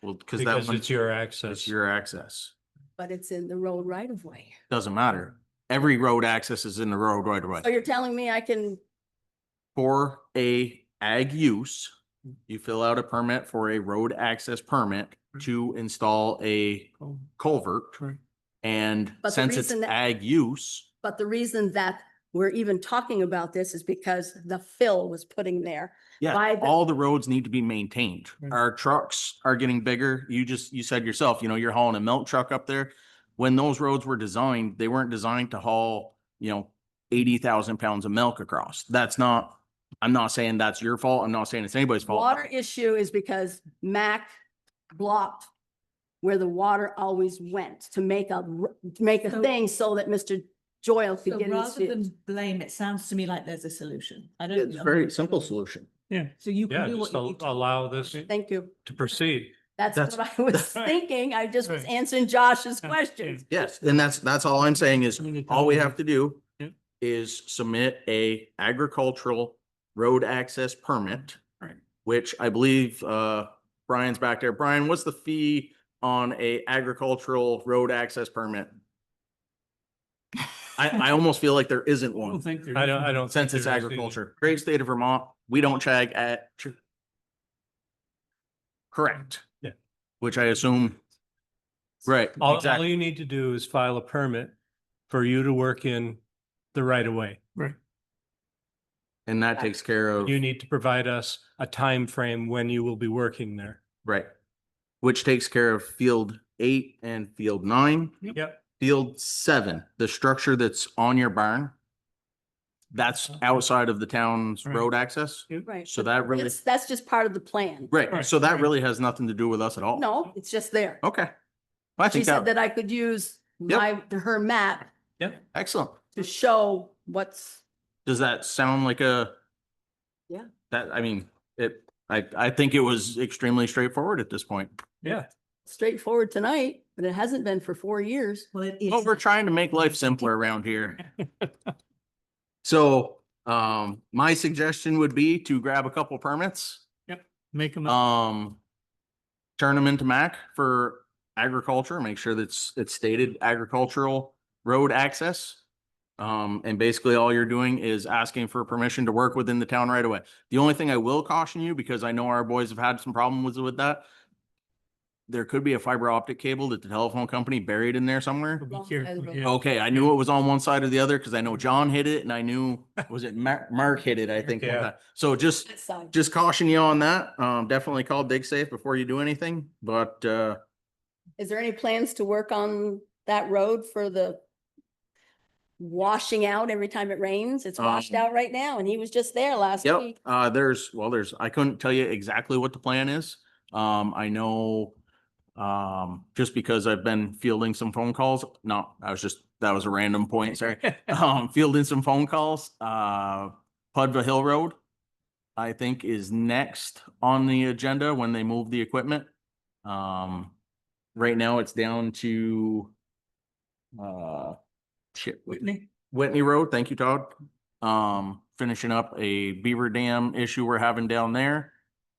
Speaker 1: Well, because that
Speaker 3: Because
Speaker 1: one's
Speaker 3: it's your access.
Speaker 1: it's your access.
Speaker 7: But it's in the road right of way.
Speaker 1: Doesn't matter. Every road access is in the road right away.
Speaker 7: So you're telling me I can,
Speaker 1: For a ag use, you fill out a permit for a road access permit to install a culvert. And
Speaker 7: But the
Speaker 1: since it's
Speaker 7: reason that-
Speaker 1: ag use,
Speaker 7: but the reason that we're even talking about this is because the fill was putting there.
Speaker 1: yeah,
Speaker 7: By the-
Speaker 1: all the roads need to be maintained. Our trucks are getting bigger. You said yourself, you're hauling a milk truck up there. When those roads were designed, they weren't designed to haul, 80,000 pounds of milk across. I'm not saying that's your fault. I'm not saying it's anybody's fault.
Speaker 7: Water issue is because Mac blocked where the water always went to make a
Speaker 4: So-
Speaker 7: thing so that Mr. Joyle could
Speaker 4: So
Speaker 7: get his.
Speaker 4: rather
Speaker 7: field.
Speaker 4: than blame, it sounds to me like there's a solution. I don't.
Speaker 1: It's a very simple solution.
Speaker 3: Yeah.
Speaker 4: So you
Speaker 3: Yeah,
Speaker 4: can do
Speaker 3: just
Speaker 4: what you need to.
Speaker 3: allow this
Speaker 7: Thank you.
Speaker 3: to proceed.
Speaker 7: That's
Speaker 1: That's-
Speaker 7: what I was
Speaker 3: that's right.
Speaker 7: thinking. I just was
Speaker 3: Right.
Speaker 7: answering Josh's questions.
Speaker 1: Yes, and that's all I'm saying is, all we have to do
Speaker 3: Yep.
Speaker 1: is submit a agricultural road access permit.
Speaker 3: Right.
Speaker 1: Which I believe, Brian's back there. Brian, what's the fee on a agricultural road access permit? I almost feel like there isn't one,
Speaker 3: I don't.
Speaker 1: since
Speaker 3: think
Speaker 1: it's
Speaker 3: there is either.
Speaker 1: agriculture. Great state of Vermont, we don't check at. Correct.
Speaker 3: Yeah.
Speaker 1: Which I assume, right,
Speaker 3: All
Speaker 1: exactly.
Speaker 3: you need to do is file a permit for you to work in the right of way. Right.
Speaker 1: And that takes care of,
Speaker 3: You need to provide us a time frame when you will be working there.
Speaker 1: right. Which takes care of field 8 and field 9.
Speaker 3: Yep.
Speaker 1: Field 7, the structure that's on your barn. That's outside of the town's
Speaker 3: Right.
Speaker 1: road access.
Speaker 7: Right.
Speaker 1: So
Speaker 7: but
Speaker 1: that really,
Speaker 7: That's just part of the plan.
Speaker 1: right, so that
Speaker 3: right.
Speaker 1: really has nothing to do with us at all.
Speaker 7: No, it's just there.
Speaker 1: Okay. I
Speaker 7: She
Speaker 1: think
Speaker 7: said
Speaker 1: that,
Speaker 7: that I could use
Speaker 1: Yep.
Speaker 7: her map
Speaker 3: Yep.
Speaker 1: excellent.
Speaker 7: to show what's,
Speaker 1: Does that sound like a?
Speaker 7: Yeah.
Speaker 1: I think it was extremely straightforward at this point.
Speaker 3: Yeah.
Speaker 7: straightforward tonight, but it hasn't been for 4 years.
Speaker 4: Well, it is.
Speaker 1: Well, we're trying to make life simpler around here. So, my suggestion would be to grab a couple permits.
Speaker 3: Make them.
Speaker 1: Turn them into MAC for agriculture, make sure that's it's stated agricultural road access. And basically all you're doing is asking for permission to work within the town right away. The only thing I will caution you, because I know our boys have had some problems with that. There could be a fiber optic cable that the telephone company buried in there somewhere. Okay, I knew it was on one side or the other because I know John hit it and I knew, was it Mark hit it, I think. one
Speaker 3: Yeah.
Speaker 1: time. So just
Speaker 7: That side.
Speaker 1: caution you on that. Definitely call DigSafe before you do anything, but,
Speaker 7: Is there any plans to work on that road for the washing out every time it rains? It's washed out right now and he was just there last
Speaker 1: yep,
Speaker 7: week.
Speaker 1: I couldn't tell you exactly what the plan is. I know, just because I've been fielding some phone calls, no, I was just that was a random point, sorry. Fielding some phone calls, Pudva Hill Road, I think is next on the agenda when they move the equipment. Right now it's down to, Whitney Road. Thank you, Todd. Finishing up a beaver dam issue we're having down there.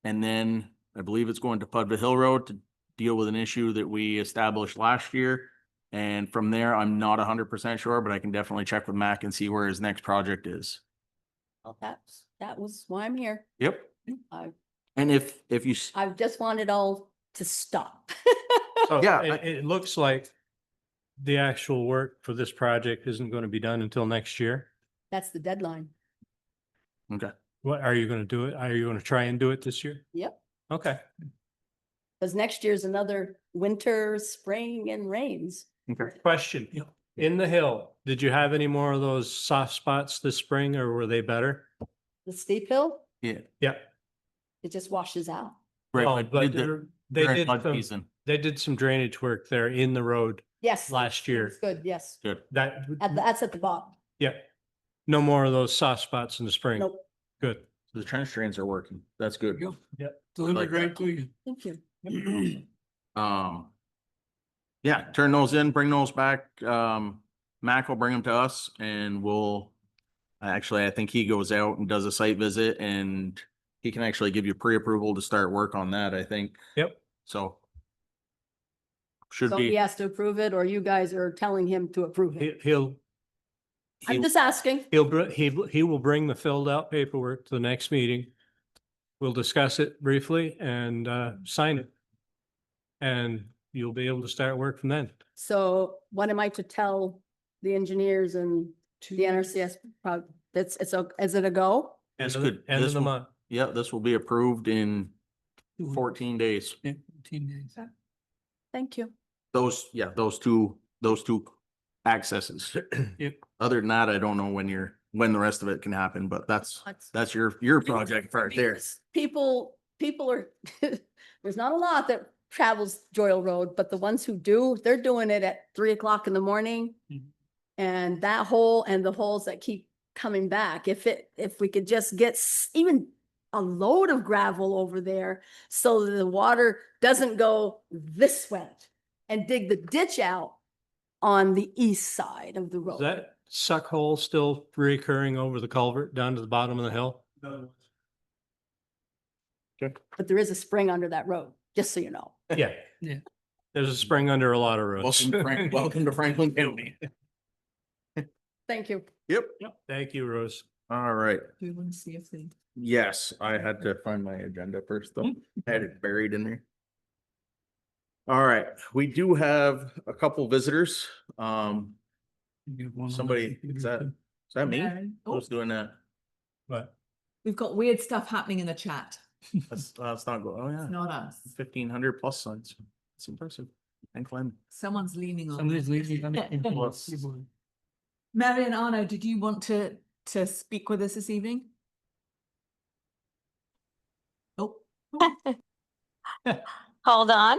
Speaker 1: And then I believe it's going to Pudva Hill Road to deal with an issue that we established last year. And from there, I'm not 100% sure, but I can definitely check with Mac and see where his next project is.
Speaker 7: Well, that was why I'm here.
Speaker 1: Yep.
Speaker 7: I,
Speaker 1: And if you,
Speaker 7: I just want it all to stop.
Speaker 3: So
Speaker 1: Yeah,
Speaker 3: it looks like the actual work for this project isn't going to be done until next year.
Speaker 7: That's the deadline.
Speaker 1: okay.
Speaker 3: What, are you going to do it? Are you going to try and do it this year?
Speaker 7: Yep.
Speaker 3: Okay.
Speaker 7: Because next year's another winter, spring and rains.
Speaker 1: Okay.
Speaker 3: Question, in the hill, did you have any more of those soft spots this spring or were they better?
Speaker 7: The steep hill,
Speaker 1: Yeah.
Speaker 3: Yeah.
Speaker 7: it just washes out.
Speaker 1: Right.
Speaker 3: No,
Speaker 1: but
Speaker 3: but
Speaker 1: did the-
Speaker 3: they
Speaker 1: during
Speaker 3: did
Speaker 1: mud
Speaker 3: some,
Speaker 1: season.
Speaker 3: they did some drainage work there in the road
Speaker 7: Yes.
Speaker 3: last year.
Speaker 7: It's good, yes.
Speaker 1: Good.
Speaker 7: That's at the bottom.
Speaker 3: Yeah. No more of those soft spots in the spring.
Speaker 7: Nope.
Speaker 3: Good.
Speaker 1: The trench drains are working. That's good.
Speaker 3: Yep.
Speaker 1: Like that.
Speaker 7: Thank you.
Speaker 1: Yeah, turn those in, bring those back. Mac will bring them to us and we'll, actually, I think he goes out and does a site visit and he can actually give you pre-approval to start work on that, I think.
Speaker 3: Yep.
Speaker 1: So. Should
Speaker 7: So he
Speaker 1: be,
Speaker 7: has to approve it or you guys are telling him to approve it? I'm just asking.
Speaker 3: He will bring the filled out paperwork to the next meeting. We'll discuss it briefly and sign it. And you'll be able to start work from then.
Speaker 7: So what am I to tell the engineers and the NRCS? Is it a go?
Speaker 1: This
Speaker 3: End of the-
Speaker 1: could-
Speaker 3: End
Speaker 1: this
Speaker 3: of the
Speaker 1: will-
Speaker 3: month.
Speaker 1: yeah, this will be approved in 14 days.
Speaker 7: Thank you.
Speaker 1: Those two accesses. Other than that, I don't know when the rest of it can happen, but that's your project right there.
Speaker 7: Because people are, there's not a lot that travels Joyle Road, but the ones who do, they're doing it at 3 o'clock in the morning. And that hole and the holes that keep coming back, if we could just get even a load of gravel over there so that the water doesn't go this way and dig the ditch out on the east side of the
Speaker 3: Is
Speaker 7: road.
Speaker 3: that suck hole still reoccurring over the culvert down to the bottom of the hill?
Speaker 7: But there is a spring under that road, just so you know.
Speaker 3: Yeah. Yeah. There's a spring under a lot of roads.
Speaker 1: Welcome to Franklin County.
Speaker 7: Thank you.
Speaker 1: Yep.
Speaker 3: Thank you, Rose.
Speaker 1: All right.
Speaker 4: Do you want to see if they?
Speaker 1: Yes, I had to find my agenda first though. I had it buried in there. All right, we do have a couple visitors. Somebody, is that me?
Speaker 4: Oh,
Speaker 1: Who's doing that?
Speaker 3: But
Speaker 4: we've got weird stuff happening in the chat.
Speaker 1: That's not good. Oh, yeah.
Speaker 4: It's not us.
Speaker 1: 1,500 plus signs. It's impressive. Thank Glenn.
Speaker 4: Someone's leaning on.
Speaker 8: Somebody's leaving on it.
Speaker 1: Plus,
Speaker 4: Mary and Arno, did you want to speak with us this evening? Oh.
Speaker 9: Hold on.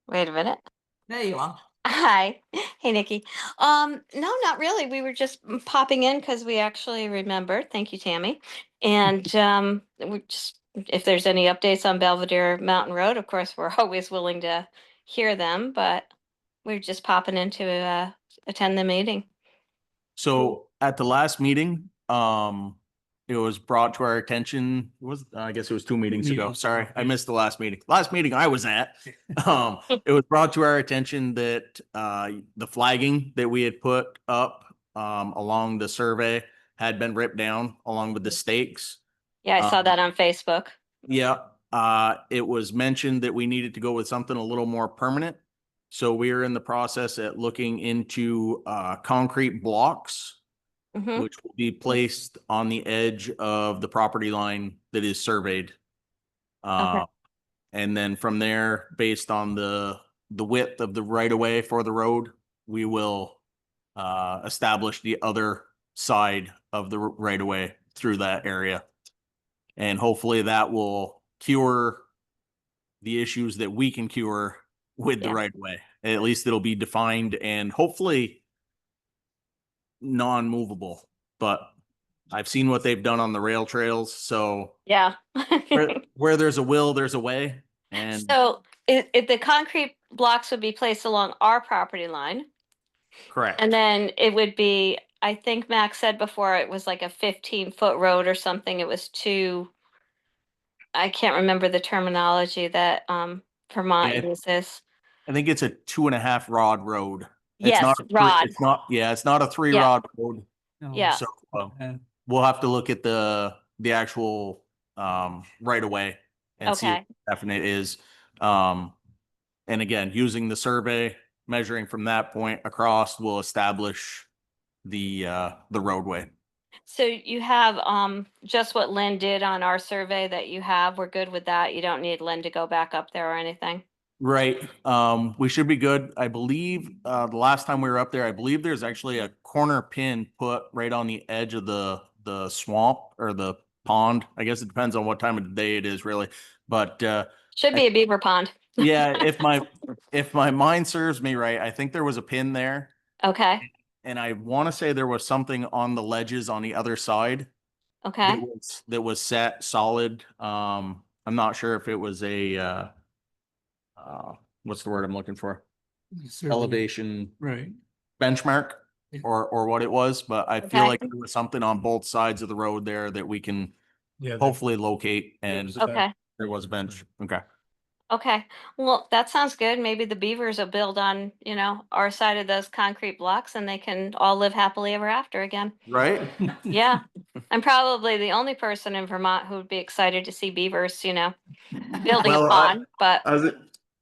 Speaker 9: Wait a minute.
Speaker 4: There you are.
Speaker 9: Hi. Hey, Nikki. No, not really. We were just popping in because we actually remembered. Thank you, Tammy. And we just, if there's any updates on Belvedere Mountain Road, of course, we're always willing to hear them, but we're just popping in to attend the meeting.
Speaker 1: so at the last meeting, it was brought to our attention, I guess it was 2 meetings ago. Sorry, I missed the last meeting. Last meeting I was at. It was brought to our attention that the flagging that we had put up along the survey had been ripped down along with the stakes.
Speaker 9: Yeah, I saw that on Facebook.
Speaker 1: Yeah, it was mentioned that we needed to go with something a little more permanent. So we're in the process at looking into concrete blocks,
Speaker 9: Mhm.
Speaker 1: which will be placed on the edge of the property line that is surveyed. And then from there, based on the width of the right of way for the road, we will establish the other side of the right of way through that area. And hopefully that will cure the issues that we can cure with the
Speaker 9: Yeah.
Speaker 1: right of way. At least it'll be defined and hopefully non-movable, but I've seen what they've done on the rail trails, so
Speaker 9: Yeah.
Speaker 1: where there's a will, there's a way. And
Speaker 9: So if the concrete blocks would be placed along our property line,
Speaker 1: correct.
Speaker 9: and then it would be, I think Max said before, it was like a 15-foot road or something. It was two, I can't remember the terminology that Vermont
Speaker 1: Yeah,
Speaker 9: uses.
Speaker 1: I think it's a 2.5 rod road. It's
Speaker 9: Yes,
Speaker 1: not a
Speaker 9: rod.
Speaker 1: It's not, yeah, it's not a 3
Speaker 9: Yeah.
Speaker 1: rod road.
Speaker 9: Yeah.
Speaker 1: So we'll have to look at the actual right of way and see
Speaker 9: Okay.
Speaker 1: if definite is. And again, using the survey, measuring from that point across will establish the roadway.
Speaker 9: So you have just what Lynn did on our survey that you have. We're good with that. You don't need Lynn to go back up there or anything.
Speaker 1: Right. We should be good. I believe the last time we were up there, I believe there's actually a corner pin put right on the edge of the swamp or the pond. I guess it depends on what time of the day it is, really. But
Speaker 9: Should be a beaver pond.
Speaker 1: yeah, if my mind serves me right, I think there was a pin there,
Speaker 9: Okay.
Speaker 1: and I want to say there was something on the ledges on the other side
Speaker 9: Okay.
Speaker 1: that was set solid. I'm not sure if it was a what's the word I'm looking for? Elevation
Speaker 3: Right.
Speaker 1: benchmark or what it was, but I feel
Speaker 9: Okay.
Speaker 1: like there was something on both sides of the road there that we can
Speaker 3: Yeah.
Speaker 1: hopefully locate, and
Speaker 9: Okay.
Speaker 1: there was a bench. Okay.
Speaker 9: Okay. Well, that sounds good. Maybe the beavers will build on, our side of those concrete blocks and they can all live happily ever after again.
Speaker 1: Right?
Speaker 9: Yeah. I'm probably the only person in Vermont who would be excited to see beavers, building
Speaker 1: Well,
Speaker 9: a pond, but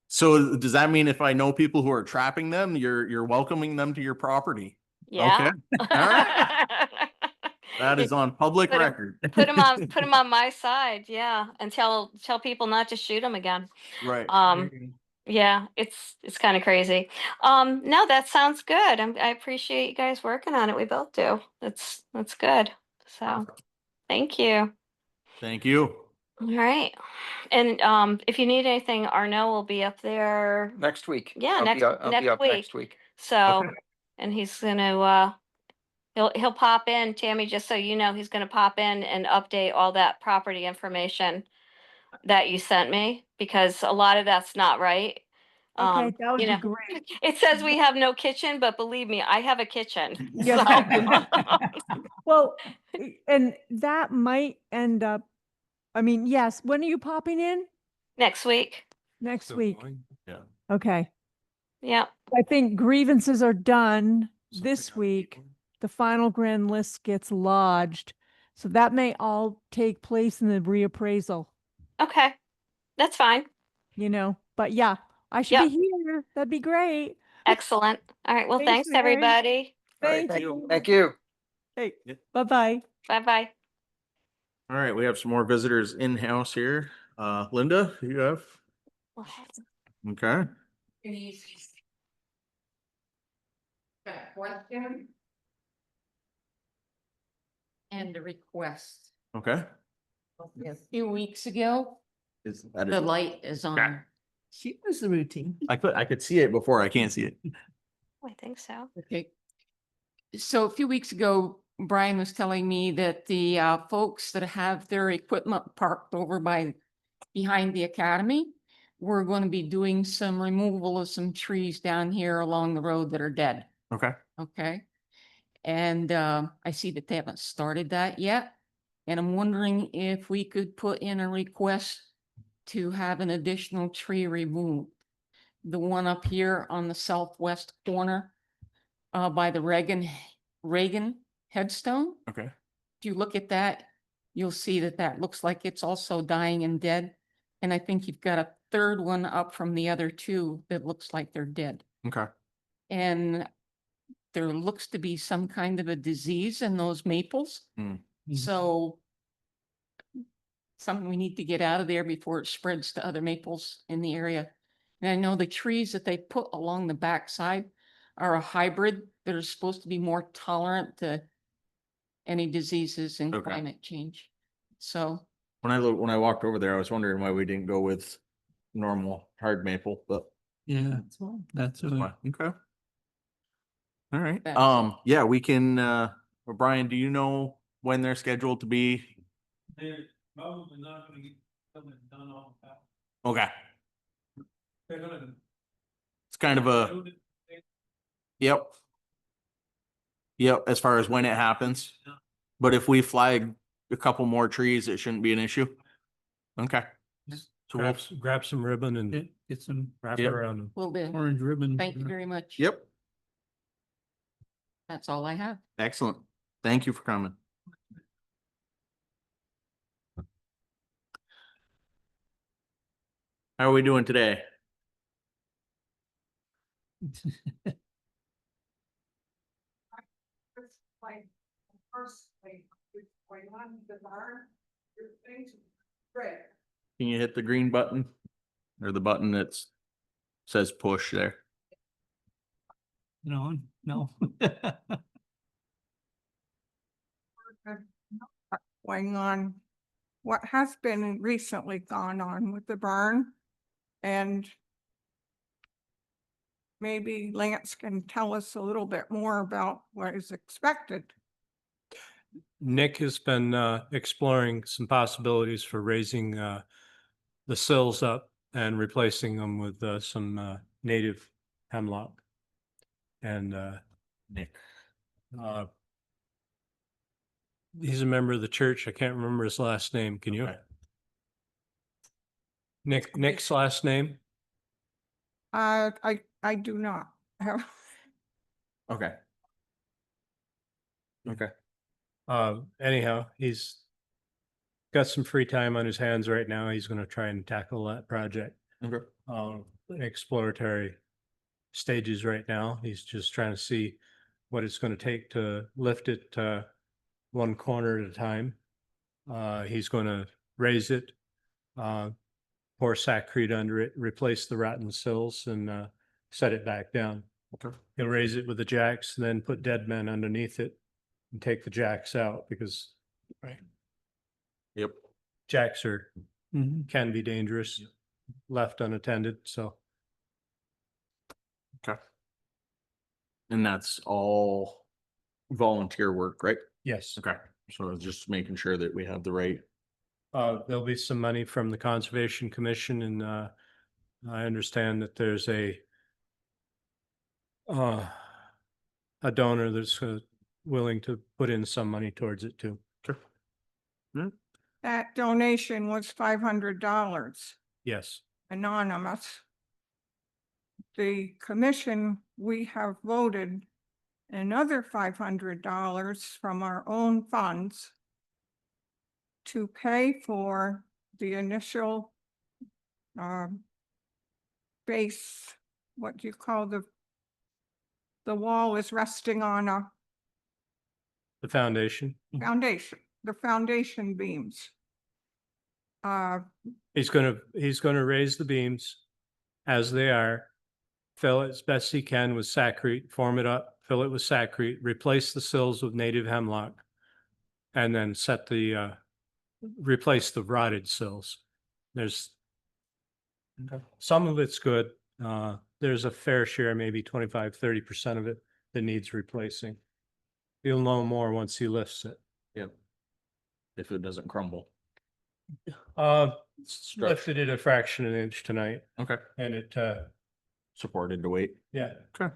Speaker 1: so does that mean if I know people who are trapping them, you're welcoming them to your property?
Speaker 9: yeah.
Speaker 1: Okay. All right. That is on public
Speaker 9: Put 'em-
Speaker 1: record.
Speaker 9: Put them on my side, yeah, and tell people not to shoot them again.
Speaker 1: Right.
Speaker 9: Yeah, it's kind of crazy. No, that sounds good. I appreciate you guys working on it. We both do. That's good. So, thank you.
Speaker 1: Thank you.
Speaker 9: All right, and if you need anything, Arno will be up there.
Speaker 5: Next week.
Speaker 9: Yeah,
Speaker 5: I'll
Speaker 9: next
Speaker 5: be up
Speaker 9: next week.
Speaker 5: next week.
Speaker 9: So,
Speaker 1: Okay.
Speaker 9: and he's gonna he'll pop in, Tammy, just so you know, he's gonna pop in and update all that property information that you sent me, because a lot of that's not right.
Speaker 8: Okay, that would be great.
Speaker 9: It says we have no kitchen, but believe me, I have a kitchen.
Speaker 8: Yes.
Speaker 9: So,
Speaker 8: Well, and that might end up, yes, when are you popping in?
Speaker 9: next week.
Speaker 8: Next week.
Speaker 1: Yeah.
Speaker 8: Okay.
Speaker 9: Yeah.
Speaker 8: I think grievances are done this week. The final grand list gets lodged. So that may all take place in the reappraisal,
Speaker 9: Okay. That's fine.
Speaker 8: but yeah, I should
Speaker 9: Yep.
Speaker 8: be here. That'd be great.
Speaker 9: Excellent. All right. Well,
Speaker 8: Thanks,
Speaker 9: thanks
Speaker 8: Mary.
Speaker 9: everybody.
Speaker 5: All right,
Speaker 8: Thank you.
Speaker 5: Thank you.
Speaker 8: Hey,
Speaker 1: Yep.
Speaker 8: bye-bye.
Speaker 9: Bye-bye.
Speaker 1: All right. We have some more visitors in-house here. Linda, you have? Okay.
Speaker 10: Question and a request.
Speaker 1: Okay.
Speaker 10: A few weeks ago,
Speaker 1: Is that
Speaker 10: the
Speaker 1: it?
Speaker 10: light is on.
Speaker 4: She knows the routine.
Speaker 1: I could see it before. I can't see it.
Speaker 9: I think so.
Speaker 10: Okay. So a few weeks ago, Brian was telling me that the folks that have their equipment parked over behind the academy, we're going to be doing some removal of some trees down here along the road that are dead.
Speaker 1: Okay.
Speaker 10: Okay. And I see that they haven't started that yet. And I'm wondering if we could put in a request to have an additional tree removed. The one up here on the southwest corner by the Reagan headstone.
Speaker 1: Okay.
Speaker 10: If you look at that, you'll see that looks like it's also dying and dead. And I think you've got a third one up from the other two that looks like they're dead.
Speaker 1: Okay.
Speaker 10: And there looks to be some kind of a disease in those maples. So something we need to get out of there before it spreads to other maples in the area. And I know the trees that they put along the backside are a hybrid that are supposed to be more tolerant to any diseases and
Speaker 1: Okay.
Speaker 10: climate change. So
Speaker 1: When I walked over there, I was wondering why we didn't go with normal hard maple, but
Speaker 3: Yeah, that's
Speaker 1: fine. Okay. All right.
Speaker 10: Thanks.
Speaker 1: Yeah, we can, Brian, do you know when they're scheduled to be?
Speaker 3: They're probably not gonna get something done all that.
Speaker 1: Okay,
Speaker 3: They're gonna.
Speaker 1: it's kind of a, yep. Yep, as far as when it happens. But if we flag a couple more trees, it shouldn't be an issue. Okay. So we'll,
Speaker 3: Grab some ribbon and
Speaker 2: Get some
Speaker 3: wrap it
Speaker 1: Yep.
Speaker 3: around them.
Speaker 10: Will do.
Speaker 2: orange ribbon.
Speaker 10: Thank you very much.
Speaker 1: yep,
Speaker 10: That's all I have.
Speaker 1: excellent. Thank you for coming. How are we doing today? Can you hit the green button? Or the button that's says push there?
Speaker 2: No, no.
Speaker 11: Going on what has been recently gone on with the burn. And maybe Lance can tell us a little bit more about what is expected.
Speaker 3: Nick has been exploring some possibilities for raising the sills up and replacing them with some native hemlock. And
Speaker 1: Nick.
Speaker 3: he's a member of the church. I can't remember his last name. Can you?
Speaker 1: Okay.
Speaker 3: Nick's last name?
Speaker 11: I do not have.
Speaker 1: Okay. Okay.
Speaker 3: Anyhow, he's got some free time on his hands right now. He's going to try and tackle that project.
Speaker 1: Okay.
Speaker 3: Exploratory stages right now. He's just trying to see what it's going to take to lift it one corner at a time. He's going to raise it, pour sackcrete under it, replace the rotten sills, and set it back down.
Speaker 1: Okay.
Speaker 3: He'll raise it with the jacks, then put dead men underneath it and take the jacks out because
Speaker 1: Yep.
Speaker 3: jacks are can be dangerous left unattended. So
Speaker 1: Okay. And that's all volunteer work, right?
Speaker 3: yes,
Speaker 1: Okay. So just making sure that we have the right.
Speaker 3: there'll be some money from the Conservation Commission, and I understand that there's a donor that's willing to put in some money towards it too.
Speaker 11: That donation was $500
Speaker 3: Yes.
Speaker 11: anonymous. The commission, we have voted another $500 from our own funds to pay for the initial base, what do you call the wall is resting on a
Speaker 3: The foundation.
Speaker 11: foundation, the foundation beams.
Speaker 3: He's gonna raise the beams as they are, fill it as best he can with sackcrete, form it up, fill it with sackcrete, replace the sills with native hemlock, and then set the replace the rotted sills. There's some of it's good. There's a fair share, maybe 25-30% of it that needs replacing. He'll know more once he lifts it.
Speaker 1: Yep. If it doesn't crumble.
Speaker 3: Lifted it a fraction of an inch tonight,
Speaker 1: Okay.
Speaker 3: and it
Speaker 1: Supported to wait.
Speaker 3: yeah.
Speaker 1: Okay.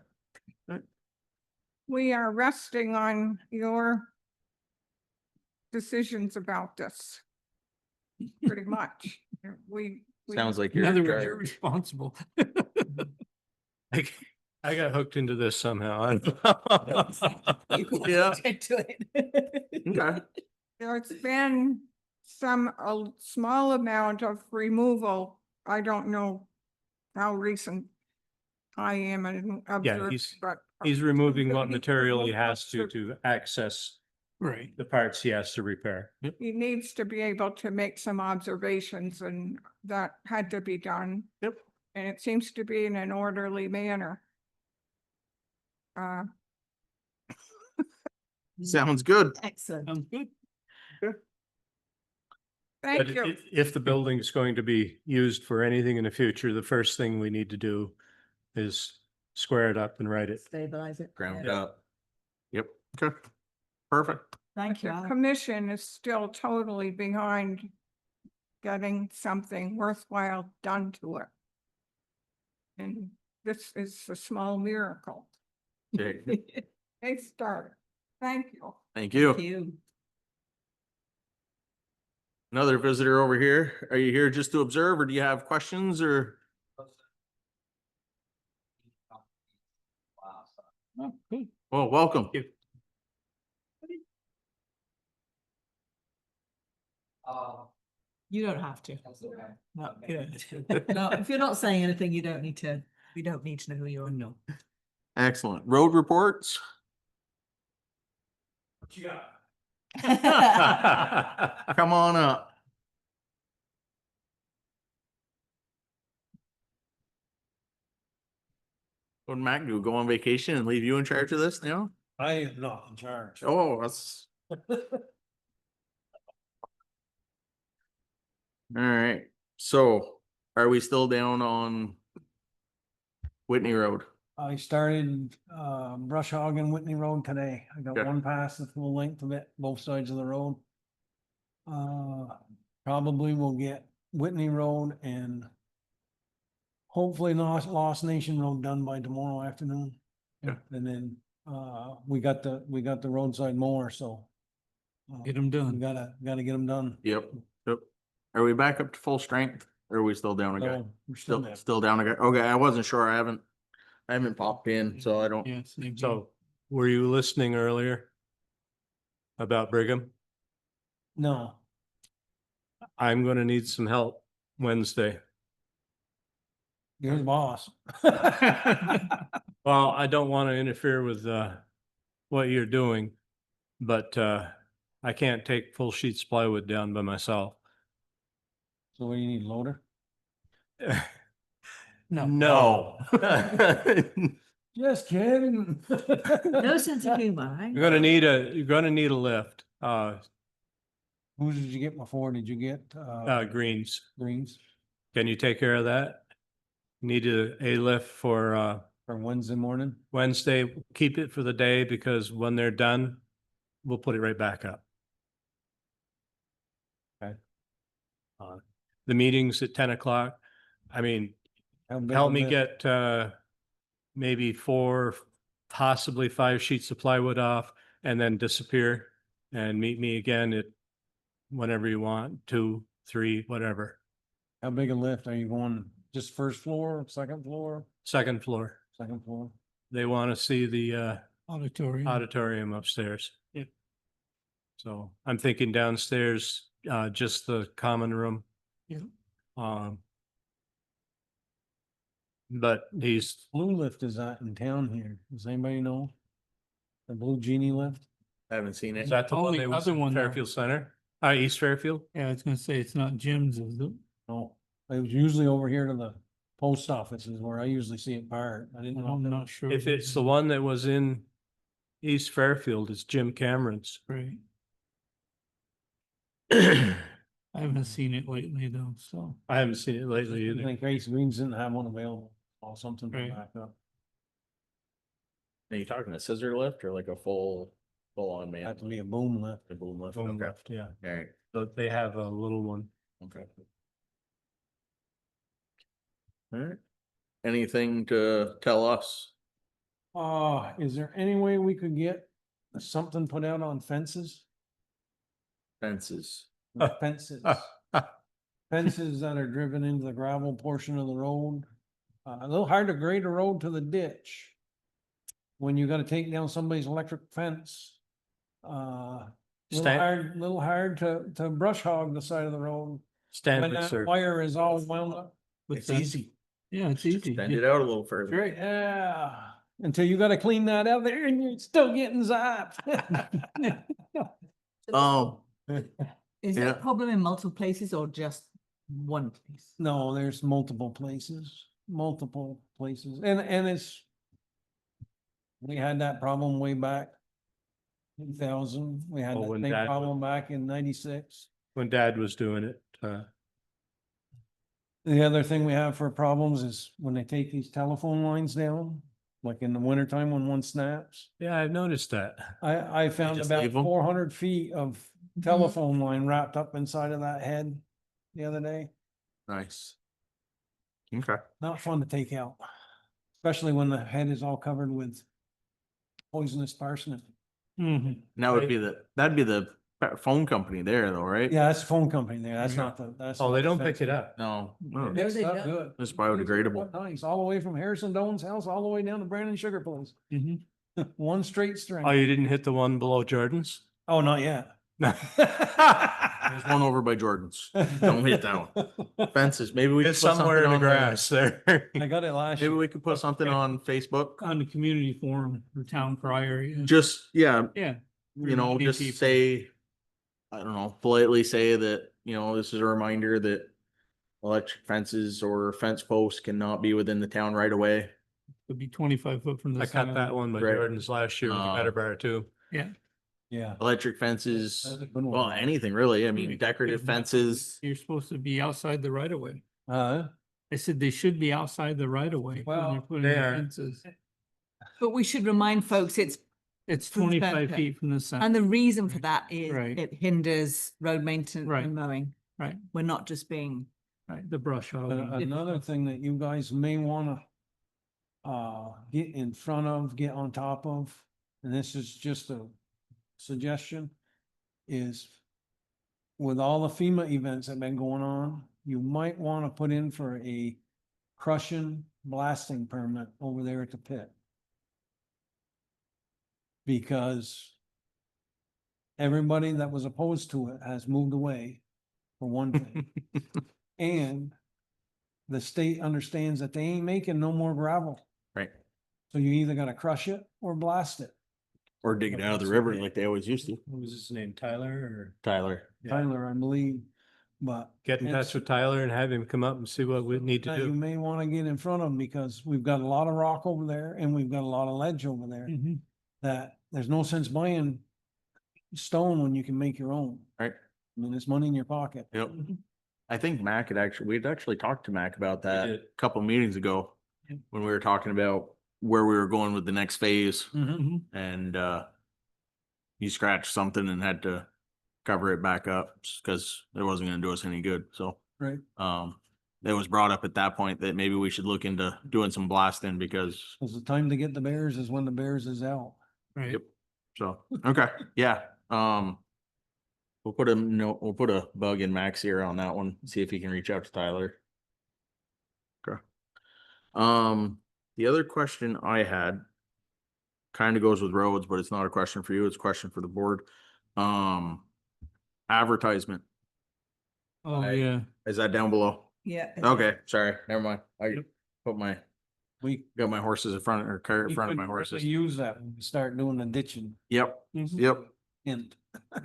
Speaker 11: we are resting on your decisions about this. Pretty much. We
Speaker 1: Sounds like you're. in charge.
Speaker 2: responsible.
Speaker 3: I got hooked into this somehow.
Speaker 1: Yeah.
Speaker 11: Okay. There's been a small amount of removal. I don't know how recent I am and observed,
Speaker 3: he's-
Speaker 11: but.
Speaker 3: He's removing what material he has to access
Speaker 2: Right.
Speaker 3: the parts he has to repair.
Speaker 11: He needs to be able to make some observations, and that had to be done.
Speaker 1: Yep.
Speaker 11: And it seems to be in an orderly manner.
Speaker 1: Sounds good.
Speaker 4: Excellent.
Speaker 2: Sounds good.
Speaker 11: Thank
Speaker 3: But
Speaker 11: you.
Speaker 3: if the building is going to be used for anything in the future, the first thing we need to do is square it up and write it.
Speaker 4: Stabilize it.
Speaker 1: Ground
Speaker 4: Yeah.
Speaker 1: up. Yep, okay, perfect.
Speaker 4: Thank you,
Speaker 11: The
Speaker 4: Alex.
Speaker 11: commission is still totally behind getting something worthwhile done to it. And this is a small miracle.
Speaker 1: Okay,
Speaker 11: They started. Thank you.
Speaker 1: thank
Speaker 4: Thank
Speaker 1: you.
Speaker 4: you.
Speaker 1: Another visitor over here. Are you here just to observe or do you have questions or? Well, welcome.
Speaker 4: You don't have to. No, you don't. No, if you're not saying anything, you don't need to, we don't need to know who you are. No.
Speaker 1: Excellent. Road reports? Come on up. What did Mac do? Go on vacation and leave you in charge of this now?
Speaker 2: I am not in charge.
Speaker 1: Oh, that's. All right, so are we still down on Whitney Road?
Speaker 12: I started brush hogging Whitney Road today. I got
Speaker 1: Okay.
Speaker 12: one pass the full length of it, both sides of the road. Probably will get Whitney Road and hopefully Lost Nation Road done by tomorrow afternoon.
Speaker 1: Okay.
Speaker 12: And then we got the roadside mower, so.
Speaker 2: Get 'em done.
Speaker 12: We gotta get them done.
Speaker 1: Yep, yep. Are we back up to full strength or are we still down a guy?
Speaker 12: So we're still there.
Speaker 1: Still down a guy. Okay, I wasn't sure. I haven't popped in, so I don't.
Speaker 3: So were you listening earlier about Brigham?
Speaker 12: No,
Speaker 3: I'm gonna need some help Wednesday.
Speaker 12: you're the boss.
Speaker 3: Well, I don't want to interfere with what you're doing, but I can't take full sheets of plywood down by myself.
Speaker 12: So what do you need, loader?
Speaker 3: No.
Speaker 12: Just kidding.
Speaker 4: No sense of humor, right?
Speaker 3: You're gonna need a lift,
Speaker 12: Who did you get before? Did you get
Speaker 3: greens.
Speaker 12: Greens
Speaker 3: Can you take care of that? Need a lift for
Speaker 12: for Wednesday morning?
Speaker 3: Wednesday. Keep it for the day because when they're done, we'll put it right back up. Okay. The meeting's at 10 o'clock. I mean,
Speaker 12: How big
Speaker 3: help
Speaker 12: a
Speaker 3: me
Speaker 12: lift?
Speaker 3: get maybe 4, possibly 5 sheets of plywood off and then disappear and meet me again at whenever you want, 2, 3, whatever.
Speaker 12: How big a lift? Are you going just first floor, second floor,
Speaker 3: Second floor.
Speaker 12: second floor?
Speaker 3: They want to see the
Speaker 2: Auditorium.
Speaker 3: auditorium upstairs. Yep. So I'm thinking downstairs, just the common room.
Speaker 2: Yeah.
Speaker 3: But he's,
Speaker 12: Blue lift is that in town here? Does anybody know? The blue genie lift?
Speaker 1: I haven't seen it.
Speaker 3: is that the one
Speaker 2: Only
Speaker 3: that was
Speaker 2: other
Speaker 3: in
Speaker 2: one there.
Speaker 3: Fairfield Center? East Fairfield?
Speaker 2: Yeah, I was gonna say, it's not Jim's, is it?
Speaker 12: No, it was usually over here to the post office is where I usually see it parked. I didn't know.
Speaker 2: I'm
Speaker 12: if it
Speaker 2: not
Speaker 12: was-
Speaker 2: sure.
Speaker 3: If it's the one that was in East Fairfield, it's Jim Cameron's.
Speaker 2: Right. I haven't seen it lately though, so.
Speaker 3: I haven't seen it lately
Speaker 12: I
Speaker 3: either.
Speaker 12: think Grace Greens didn't have one available or something to
Speaker 2: Right.
Speaker 12: back up.
Speaker 1: Are you talking a scissor lift or like a full on man?
Speaker 12: Had to be a boom lift.
Speaker 1: A boom lift.
Speaker 3: Boom
Speaker 1: Okay.
Speaker 3: lift, yeah.
Speaker 1: All right.
Speaker 3: So they have a little one.
Speaker 1: Okay. All right. Anything to tell us?
Speaker 12: Is there any way we could get something put out on fences?
Speaker 1: Fences.
Speaker 12: Fences. Fences that are driven into the gravel portion of the road. A little hard to grade a road to the ditch. When you gotta take down somebody's electric fence. Little hard to brush hog the side of the road. When
Speaker 3: Standard
Speaker 12: that
Speaker 3: sir.
Speaker 12: wire is all wound up.
Speaker 1: It's easy.
Speaker 2: Yeah, it's easy.
Speaker 1: Bend it out a little further.
Speaker 12: Right, yeah, until you gotta clean that out there and you're still getting zapped.
Speaker 4: Is
Speaker 1: Yeah.
Speaker 4: that a problem in multiple places or just one place?
Speaker 12: No, there's multiple places, and it's. We had that problem way back. 2000, we had
Speaker 3: Oh,
Speaker 12: that
Speaker 3: when
Speaker 12: same
Speaker 3: Dad
Speaker 12: problem back in 96.
Speaker 3: When Dad was doing it,
Speaker 12: The other thing we have for problems is when they take these telephone lines down, like in the wintertime when one snaps.
Speaker 3: Yeah, I've noticed that.
Speaker 12: I found
Speaker 1: just
Speaker 12: about
Speaker 1: leave 'em?
Speaker 12: 400 feet of telephone line wrapped up inside of that head the other day.
Speaker 1: Nice. Okay.
Speaker 12: Not fun to take out, especially when the head is all covered with poisonous parsnip.
Speaker 3: Mm-hmm.
Speaker 1: And that'd be the phone company there though, right?
Speaker 12: Yeah, that's the phone company there. That's
Speaker 3: Yeah.
Speaker 12: not the, that's.
Speaker 3: Oh,
Speaker 12: not
Speaker 3: they
Speaker 12: the
Speaker 3: don't pick
Speaker 12: fence.
Speaker 3: it up.
Speaker 1: No. no.
Speaker 12: Picks
Speaker 4: they
Speaker 12: up
Speaker 4: don't.
Speaker 12: good.
Speaker 1: It's biodegradable.
Speaker 12: Nice, all the way from Harrison Doan's house, all the way down to Brandon Sugar Place.
Speaker 3: Mm-hmm.
Speaker 12: One straight string.
Speaker 3: Oh, you didn't hit the one below Jordan's?
Speaker 12: Oh, not yet.
Speaker 1: There's one over by Jordan's. Don't hit that one. Fences. Maybe we could
Speaker 3: It's
Speaker 1: put
Speaker 3: somewhere in
Speaker 1: something
Speaker 3: the
Speaker 1: on
Speaker 3: grass there.
Speaker 12: I got it last
Speaker 1: Maybe
Speaker 12: year.
Speaker 1: we could put something on Facebook.
Speaker 3: On the community forum, the town crier.
Speaker 1: Just, yeah,
Speaker 3: Yeah.
Speaker 1: you know,
Speaker 3: Reminding
Speaker 1: just
Speaker 3: people.
Speaker 1: say, I don't know, politely say that, you know, this is a reminder that electric fences or fence posts cannot be within the town right away.
Speaker 3: Would be 25 foot from the. I cut that one by
Speaker 1: Right.
Speaker 3: Jordan's last year with the better bar too. Yeah.
Speaker 12: Yeah.
Speaker 1: Electric fences,
Speaker 12: That's a good one.
Speaker 1: well, anything really. I mean, decorative fences.
Speaker 3: You're supposed to be outside the right of way.
Speaker 12: Uh,
Speaker 3: I said they should be outside the right of way.
Speaker 12: Well,
Speaker 3: They are. Fences.
Speaker 4: But we should remind folks
Speaker 3: It's
Speaker 4: from the
Speaker 3: 25
Speaker 4: center.
Speaker 3: feet from the center.
Speaker 4: and the reason for that is
Speaker 3: Right.
Speaker 4: it hinders road maintenance
Speaker 3: Right.
Speaker 4: and mowing.
Speaker 3: Right,
Speaker 4: We're not just being,
Speaker 3: right, the brush hog.
Speaker 12: another thing that you guys may wanna get in front of, get on top of, and this is just a suggestion, is with all the FEMA events that have been going on, you might wanna put in for a crushing blasting permit over there at the pit. Because everybody that was opposed to it has moved away, for one thing. And the state understands that they ain't making no more gravel.
Speaker 1: Right.
Speaker 12: So you either gotta crush it or blast it.
Speaker 1: Or dig it out of the river like they always used to.
Speaker 3: What was his name, Tyler, or?
Speaker 1: Tyler.
Speaker 3: Yeah.
Speaker 12: Tyler, I believe, but.
Speaker 3: Get in
Speaker 12: it's-
Speaker 3: touch with Tyler and have him come up and see what we need to
Speaker 12: that You
Speaker 3: do.
Speaker 12: may wanna get in front of them because we've got a lot of rock over there and we've got a lot of ledge over there.
Speaker 3: Mhm.
Speaker 12: That there's no sense buying stone when you can make your own.
Speaker 1: Right.
Speaker 12: I mean, it's money in your pocket.
Speaker 1: Yep. I think Mac we'd actually talked to Mac about that
Speaker 3: did.
Speaker 1: a couple meetings ago.
Speaker 3: Yeah.
Speaker 1: When we were talking about where we were going with the next phase
Speaker 3: Mhm.
Speaker 1: and, he scratched something and had to cover it back up because it wasn't gonna do us any good, so.
Speaker 12: Right.
Speaker 1: It was brought up at that point that maybe we should look into doing some blasting because,
Speaker 12: Cause the time to get the bears is when the bears is out.
Speaker 3: Right.
Speaker 1: Yep. so, okay, yeah, we'll put a bug in Max here on that one, see if he can reach out to Tyler. Okay. The other question I had kind of goes with roads, but it's not a question for you, it's a question for the board. Advertisement,
Speaker 3: Oh,
Speaker 1: I-
Speaker 3: yeah.
Speaker 1: is that down below?
Speaker 4: yeah.
Speaker 1: Okay, sorry, never mind. I
Speaker 3: Yep.
Speaker 1: put
Speaker 12: We.
Speaker 1: got my horses in front or car in
Speaker 12: we
Speaker 1: front of
Speaker 12: could
Speaker 1: my
Speaker 12: really
Speaker 1: horses.
Speaker 12: Use that when we start doing the ditching.
Speaker 1: Yep,
Speaker 3: Mhm.
Speaker 1: yep,
Speaker 12: And.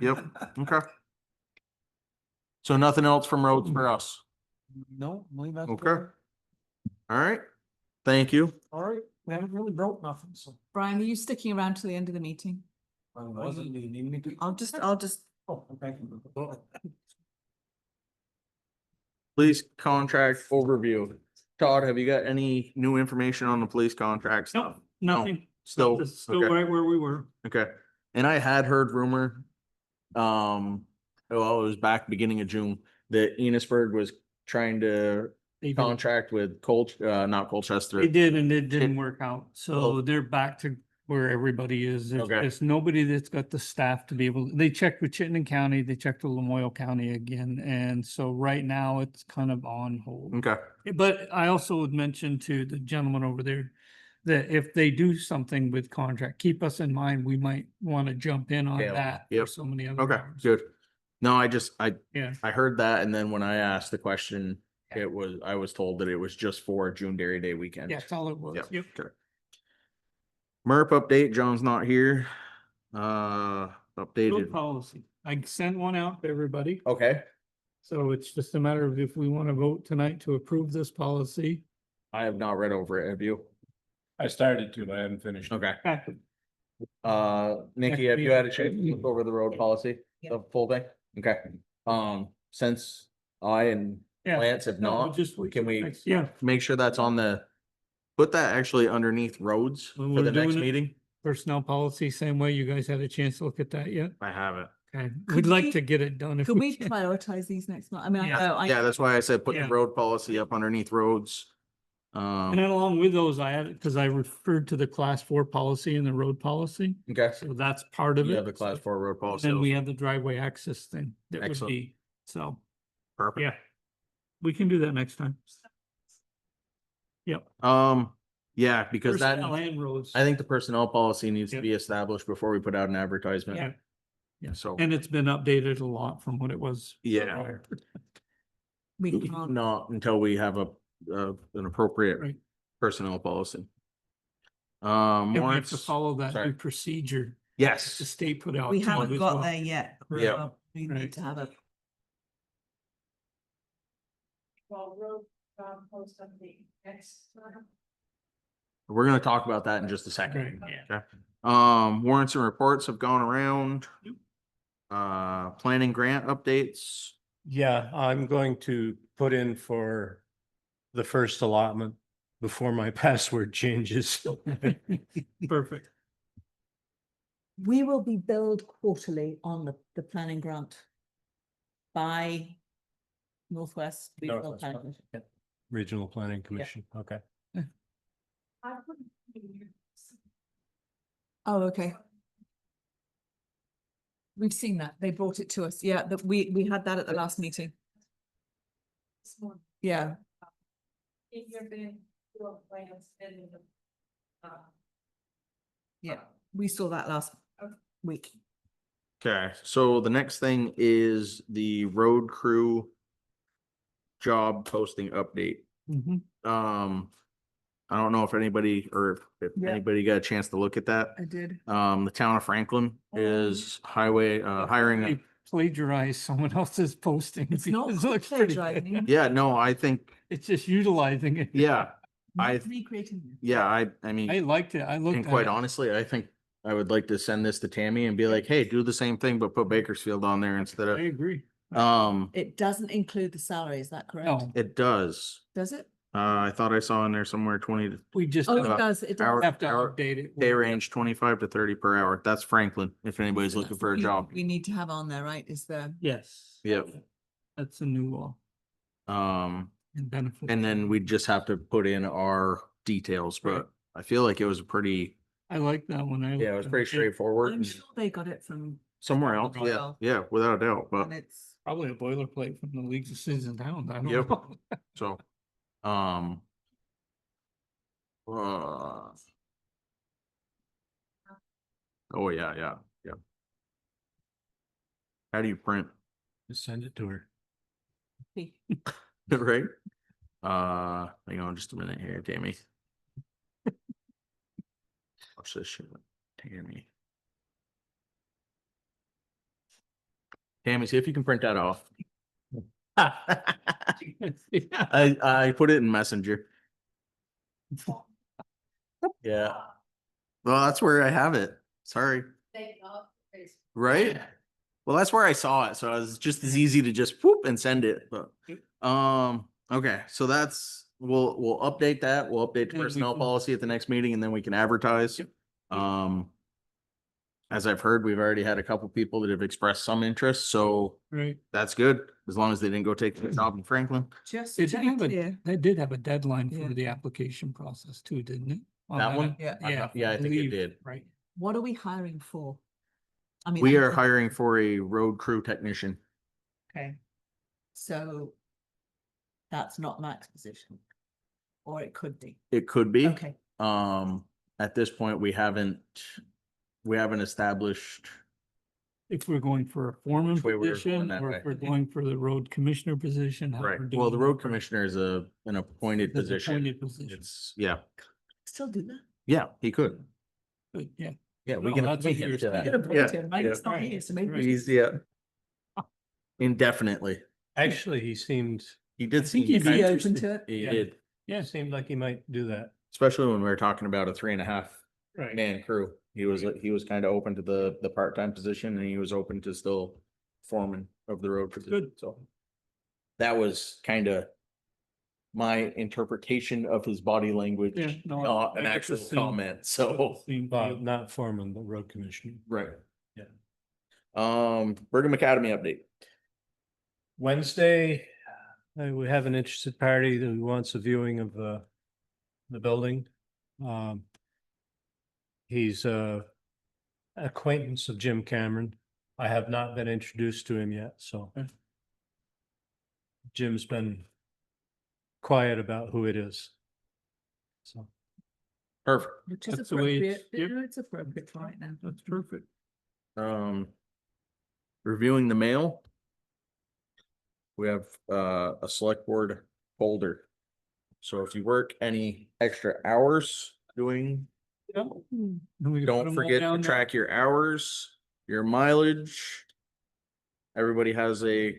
Speaker 1: yep, okay. So nothing else from roads for us?
Speaker 12: No, believe that's.
Speaker 1: Okay. All right, thank you.
Speaker 12: All right, we haven't really broke nothing, so.
Speaker 4: Brian, are you sticking around till the end of the meeting?
Speaker 12: Wasn't, do you need me to?
Speaker 4: I'll just,
Speaker 12: Oh, okay.
Speaker 1: Police contract overview. Todd, have you got any new information on the police contract stuff?
Speaker 3: Nothing.
Speaker 1: Still,
Speaker 3: It's still
Speaker 1: okay.
Speaker 3: right where we were.
Speaker 1: Okay, and I had heard rumor, well, it was back beginning of June, that Enosburg was trying to
Speaker 3: They did.
Speaker 1: contract with not Colchester.
Speaker 3: They did, and it didn't
Speaker 1: It-
Speaker 3: work out.
Speaker 1: Oh.
Speaker 3: So they're back to where everybody is. There's
Speaker 1: Okay.
Speaker 3: just nobody that's got the staff to be able, they checked with Chittenden County, they checked with Lamoille County again. And so right now it's kind of on hold.
Speaker 1: Okay,
Speaker 3: But I also would mention to the gentleman over there that if they do something with contract, keep us in mind. We might want to jump in on
Speaker 1: Yeah,
Speaker 3: that for
Speaker 1: yep.
Speaker 3: so many other.
Speaker 1: okay,
Speaker 3: roads.
Speaker 1: good. No, I
Speaker 3: Yeah.
Speaker 1: heard that, and then when I asked the question, I was told that it was just for June Dairy Day weekend.
Speaker 3: Yeah, that's all it was.
Speaker 1: Yep,
Speaker 3: Yep.
Speaker 1: okay. MERP update, John's not here.
Speaker 3: Road
Speaker 1: Updated,
Speaker 3: policy. I sent one out to everybody.
Speaker 1: okay,
Speaker 3: So it's just a matter of if we want to vote tonight to approve this policy.
Speaker 1: I have not read over it, have you?
Speaker 3: I started to, but I haven't finished.
Speaker 1: Okay.
Speaker 3: Okay.
Speaker 1: Nikki, have you had a chance to look over the road policy, the full thing? Okay, since I and
Speaker 3: Yeah.
Speaker 1: Lance have
Speaker 3: No,
Speaker 1: not,
Speaker 3: just
Speaker 1: can we
Speaker 3: Yeah,
Speaker 1: make sure that's on the Put that actually underneath roads
Speaker 3: When
Speaker 1: for
Speaker 3: we're
Speaker 1: the next
Speaker 3: doing it-
Speaker 1: meeting.
Speaker 3: Personnel policy, same way. You guys had a chance to look at that yet?
Speaker 1: I haven't.
Speaker 3: Okay,
Speaker 4: Could
Speaker 3: we'd like
Speaker 4: we-
Speaker 3: to get it done if
Speaker 4: Could
Speaker 3: we
Speaker 4: we
Speaker 3: can.
Speaker 4: prioritize these next month? I mean, I
Speaker 3: Yeah.
Speaker 4: know,
Speaker 1: Yeah, that's why I said put the
Speaker 3: Yeah.
Speaker 1: road policy up underneath roads.
Speaker 3: And then along with those, I added, because I referred to the class 4 policy and the road policy.
Speaker 1: Okay.
Speaker 3: So that's part of
Speaker 1: You
Speaker 3: it.
Speaker 1: have the class 4 road
Speaker 3: And
Speaker 1: policy.
Speaker 3: then we have the driveway access thing that would
Speaker 1: Excellent.
Speaker 3: be, so,
Speaker 1: Perfect.
Speaker 3: yeah. We can do that next time. Yep.
Speaker 1: Yeah, because that,
Speaker 3: Personnel and roads.
Speaker 1: I think the personnel policy needs to
Speaker 3: Yep.
Speaker 1: be established before we put out an advertisement.
Speaker 3: Yeah. Yeah,
Speaker 1: So-
Speaker 3: and it's been updated a lot from what it was.
Speaker 1: Yeah.
Speaker 3: prior.
Speaker 4: we can't.
Speaker 1: Not until we have an appropriate
Speaker 3: Right.
Speaker 1: personnel policy.
Speaker 3: And we have to
Speaker 1: warrants,
Speaker 3: follow that
Speaker 1: sorry.
Speaker 3: new procedure the
Speaker 1: yes,
Speaker 3: state put out.
Speaker 4: We
Speaker 3: too,
Speaker 4: haven't
Speaker 3: as
Speaker 4: got
Speaker 3: well.
Speaker 4: there yet.
Speaker 1: Yeah.
Speaker 4: Well, we
Speaker 3: Right.
Speaker 4: need to have a.
Speaker 1: we're gonna talk about that in just a second.
Speaker 3: Right,
Speaker 1: Okay. Warrants and reports have gone around. Planning grant updates.
Speaker 3: Yeah, I'm going to put in for the first allotment before my password changes. Perfect.
Speaker 4: We will be billed quarterly on the planning grant by Northwest Regional
Speaker 3: Northwest,
Speaker 4: Planning
Speaker 3: okay.
Speaker 4: Commission.
Speaker 3: Regional Planning Commission, okay.
Speaker 4: Oh, okay. We've seen that. They brought it to us. Yeah, that we had that at the last meeting. Yeah. Yeah, we saw that last week.
Speaker 1: Okay, so the next thing is the road crew job posting update.
Speaker 3: Mhm.
Speaker 1: I don't know if anybody or if
Speaker 4: Yeah.
Speaker 1: anybody got a chance to look at that.
Speaker 4: I did.
Speaker 1: The town of Franklin is hiring.
Speaker 3: They plagiarized someone else's posting.
Speaker 4: It's not
Speaker 3: because it looks pretty
Speaker 4: plagiarizing.
Speaker 3: good.
Speaker 1: Yeah, no, I think,
Speaker 3: It's just utilizing it.
Speaker 1: yeah, I,
Speaker 4: Not recreating. it.
Speaker 1: yeah, I
Speaker 3: I
Speaker 1: mean,
Speaker 3: liked it. I looked
Speaker 1: and
Speaker 3: at
Speaker 1: quite
Speaker 3: it.
Speaker 1: honestly, I think I would like to send this to Tammy and be like, hey, do the same thing, but put Bakersfield on there instead
Speaker 3: I
Speaker 1: of,
Speaker 3: agree.
Speaker 4: It doesn't include the salary, is that correct?
Speaker 3: No,
Speaker 1: it does.
Speaker 4: Does it?
Speaker 1: I thought I saw in there somewhere 20 to
Speaker 3: we just
Speaker 4: Oh,
Speaker 3: have
Speaker 4: it does, it
Speaker 1: hour-
Speaker 4: does.
Speaker 3: to
Speaker 1: hour-
Speaker 3: update it.
Speaker 1: pay range 25 to 30 per hour. That's Franklin, if anybody's
Speaker 4: So
Speaker 1: looking
Speaker 4: that's
Speaker 1: for a
Speaker 4: the
Speaker 1: job.
Speaker 4: We need to have on there, right, is the,
Speaker 3: Yes.
Speaker 1: Yep.
Speaker 3: That's a new law and benefit.
Speaker 1: And then we just have to put in our details,
Speaker 3: Right.
Speaker 1: but I feel like it was pretty,
Speaker 3: I like that one.
Speaker 1: yeah, it was pretty straightforward.
Speaker 4: I'm
Speaker 1: and
Speaker 4: sure they got it from,
Speaker 1: Somewhere else,
Speaker 4: Probably
Speaker 1: yeah,
Speaker 4: well.
Speaker 1: yeah, without a doubt, but
Speaker 4: and it's,
Speaker 3: Probably a boilerplate from the Leagues of Cities and Towns. I don't
Speaker 1: Yep.
Speaker 3: know.
Speaker 1: so, oh, yeah. How do you print,
Speaker 3: Just send it to her.
Speaker 1: right? Hang on just a minute here, Tammy. Watch this shit, Tammy. Tammy, see if you can print that off. I put it in Messenger. Yeah. Well, that's where I have it. Sorry. Right? Well, that's where I saw it. So it was just as easy to just whoop and send it. But okay. So that's we'll update that. We'll update the
Speaker 3: And we
Speaker 1: personnel
Speaker 3: can-
Speaker 1: policy at the next meeting and then we can advertise.
Speaker 3: Yep.
Speaker 1: As I've heard, we've already had a couple people that have expressed some interest, so
Speaker 3: Right.
Speaker 1: that's good, as long as they didn't go take the job in Franklin.
Speaker 4: just
Speaker 3: It
Speaker 4: to
Speaker 3: did
Speaker 4: be
Speaker 3: have a,
Speaker 4: clear,
Speaker 3: they did have a deadline
Speaker 4: Yeah.
Speaker 3: for the application process too, didn't it? On
Speaker 1: That one?
Speaker 4: Yeah.
Speaker 1: Yeah, I think it
Speaker 3: believe,
Speaker 1: did.
Speaker 3: Right.
Speaker 4: what are we hiring for? I mean,
Speaker 1: We
Speaker 4: I
Speaker 1: are
Speaker 4: think-
Speaker 1: hiring for a road crew technician.
Speaker 4: Okay. So that's not Mac's position. Or it could be.
Speaker 1: It could be.
Speaker 4: Okay,
Speaker 1: At this point, we haven't established,
Speaker 3: If we're going for a foreman
Speaker 1: Which way we were going
Speaker 3: position
Speaker 1: that
Speaker 3: or
Speaker 1: way.
Speaker 3: if we're going for the road commissioner position. how
Speaker 1: right,
Speaker 3: we're
Speaker 1: well, the
Speaker 3: doing
Speaker 1: road
Speaker 3: it.
Speaker 1: commissioner is an appointed
Speaker 3: The
Speaker 1: position.
Speaker 3: appointed position.
Speaker 1: It's, yeah,
Speaker 4: still do that.
Speaker 1: yeah, he could.
Speaker 3: But yeah,
Speaker 1: Yeah, we
Speaker 3: No,
Speaker 1: can
Speaker 3: that's what
Speaker 1: appoint him
Speaker 3: you're
Speaker 1: to
Speaker 3: saying.
Speaker 1: that.
Speaker 4: Could appoint
Speaker 1: Yeah,
Speaker 4: him, right?
Speaker 1: yeah.
Speaker 4: It's not here, so maybe. we
Speaker 1: He's,
Speaker 4: should-
Speaker 1: yeah. Indefinitely.
Speaker 3: actually, he seemed,
Speaker 1: He did
Speaker 3: I think
Speaker 1: seem
Speaker 3: he'd
Speaker 4: Is he
Speaker 3: be
Speaker 4: open
Speaker 3: interested.
Speaker 4: to it?
Speaker 1: He
Speaker 3: Yeah.
Speaker 1: did,
Speaker 3: yeah, seemed like he might do that.
Speaker 1: especially when we were talking about a 3.5
Speaker 3: Right.
Speaker 1: man crew. He was kind of open to the part-time position and he was open to still foreman of the road position,
Speaker 3: Good.
Speaker 1: so. That was kind of my interpretation of his body language, not an actual comment, so.
Speaker 3: Not foreman, but road commissioner.
Speaker 1: Right.
Speaker 3: Yeah.
Speaker 1: Brigham Academy update.
Speaker 3: Wednesday, we have an interested party that wants a viewing of the building. He's a acquaintance of Jim Cameron. I have not been introduced to him yet, so. Jim's been quiet about who it is. So.
Speaker 1: Perfect.
Speaker 4: Which is
Speaker 3: That's the way
Speaker 4: appropriate.
Speaker 3: it's-
Speaker 4: It's appropriate right now.
Speaker 3: That's perfect.
Speaker 1: Reviewing the mail. We have a select board folder. So if you work any extra hours doing, don't forget to track your hours, your mileage. Everybody has a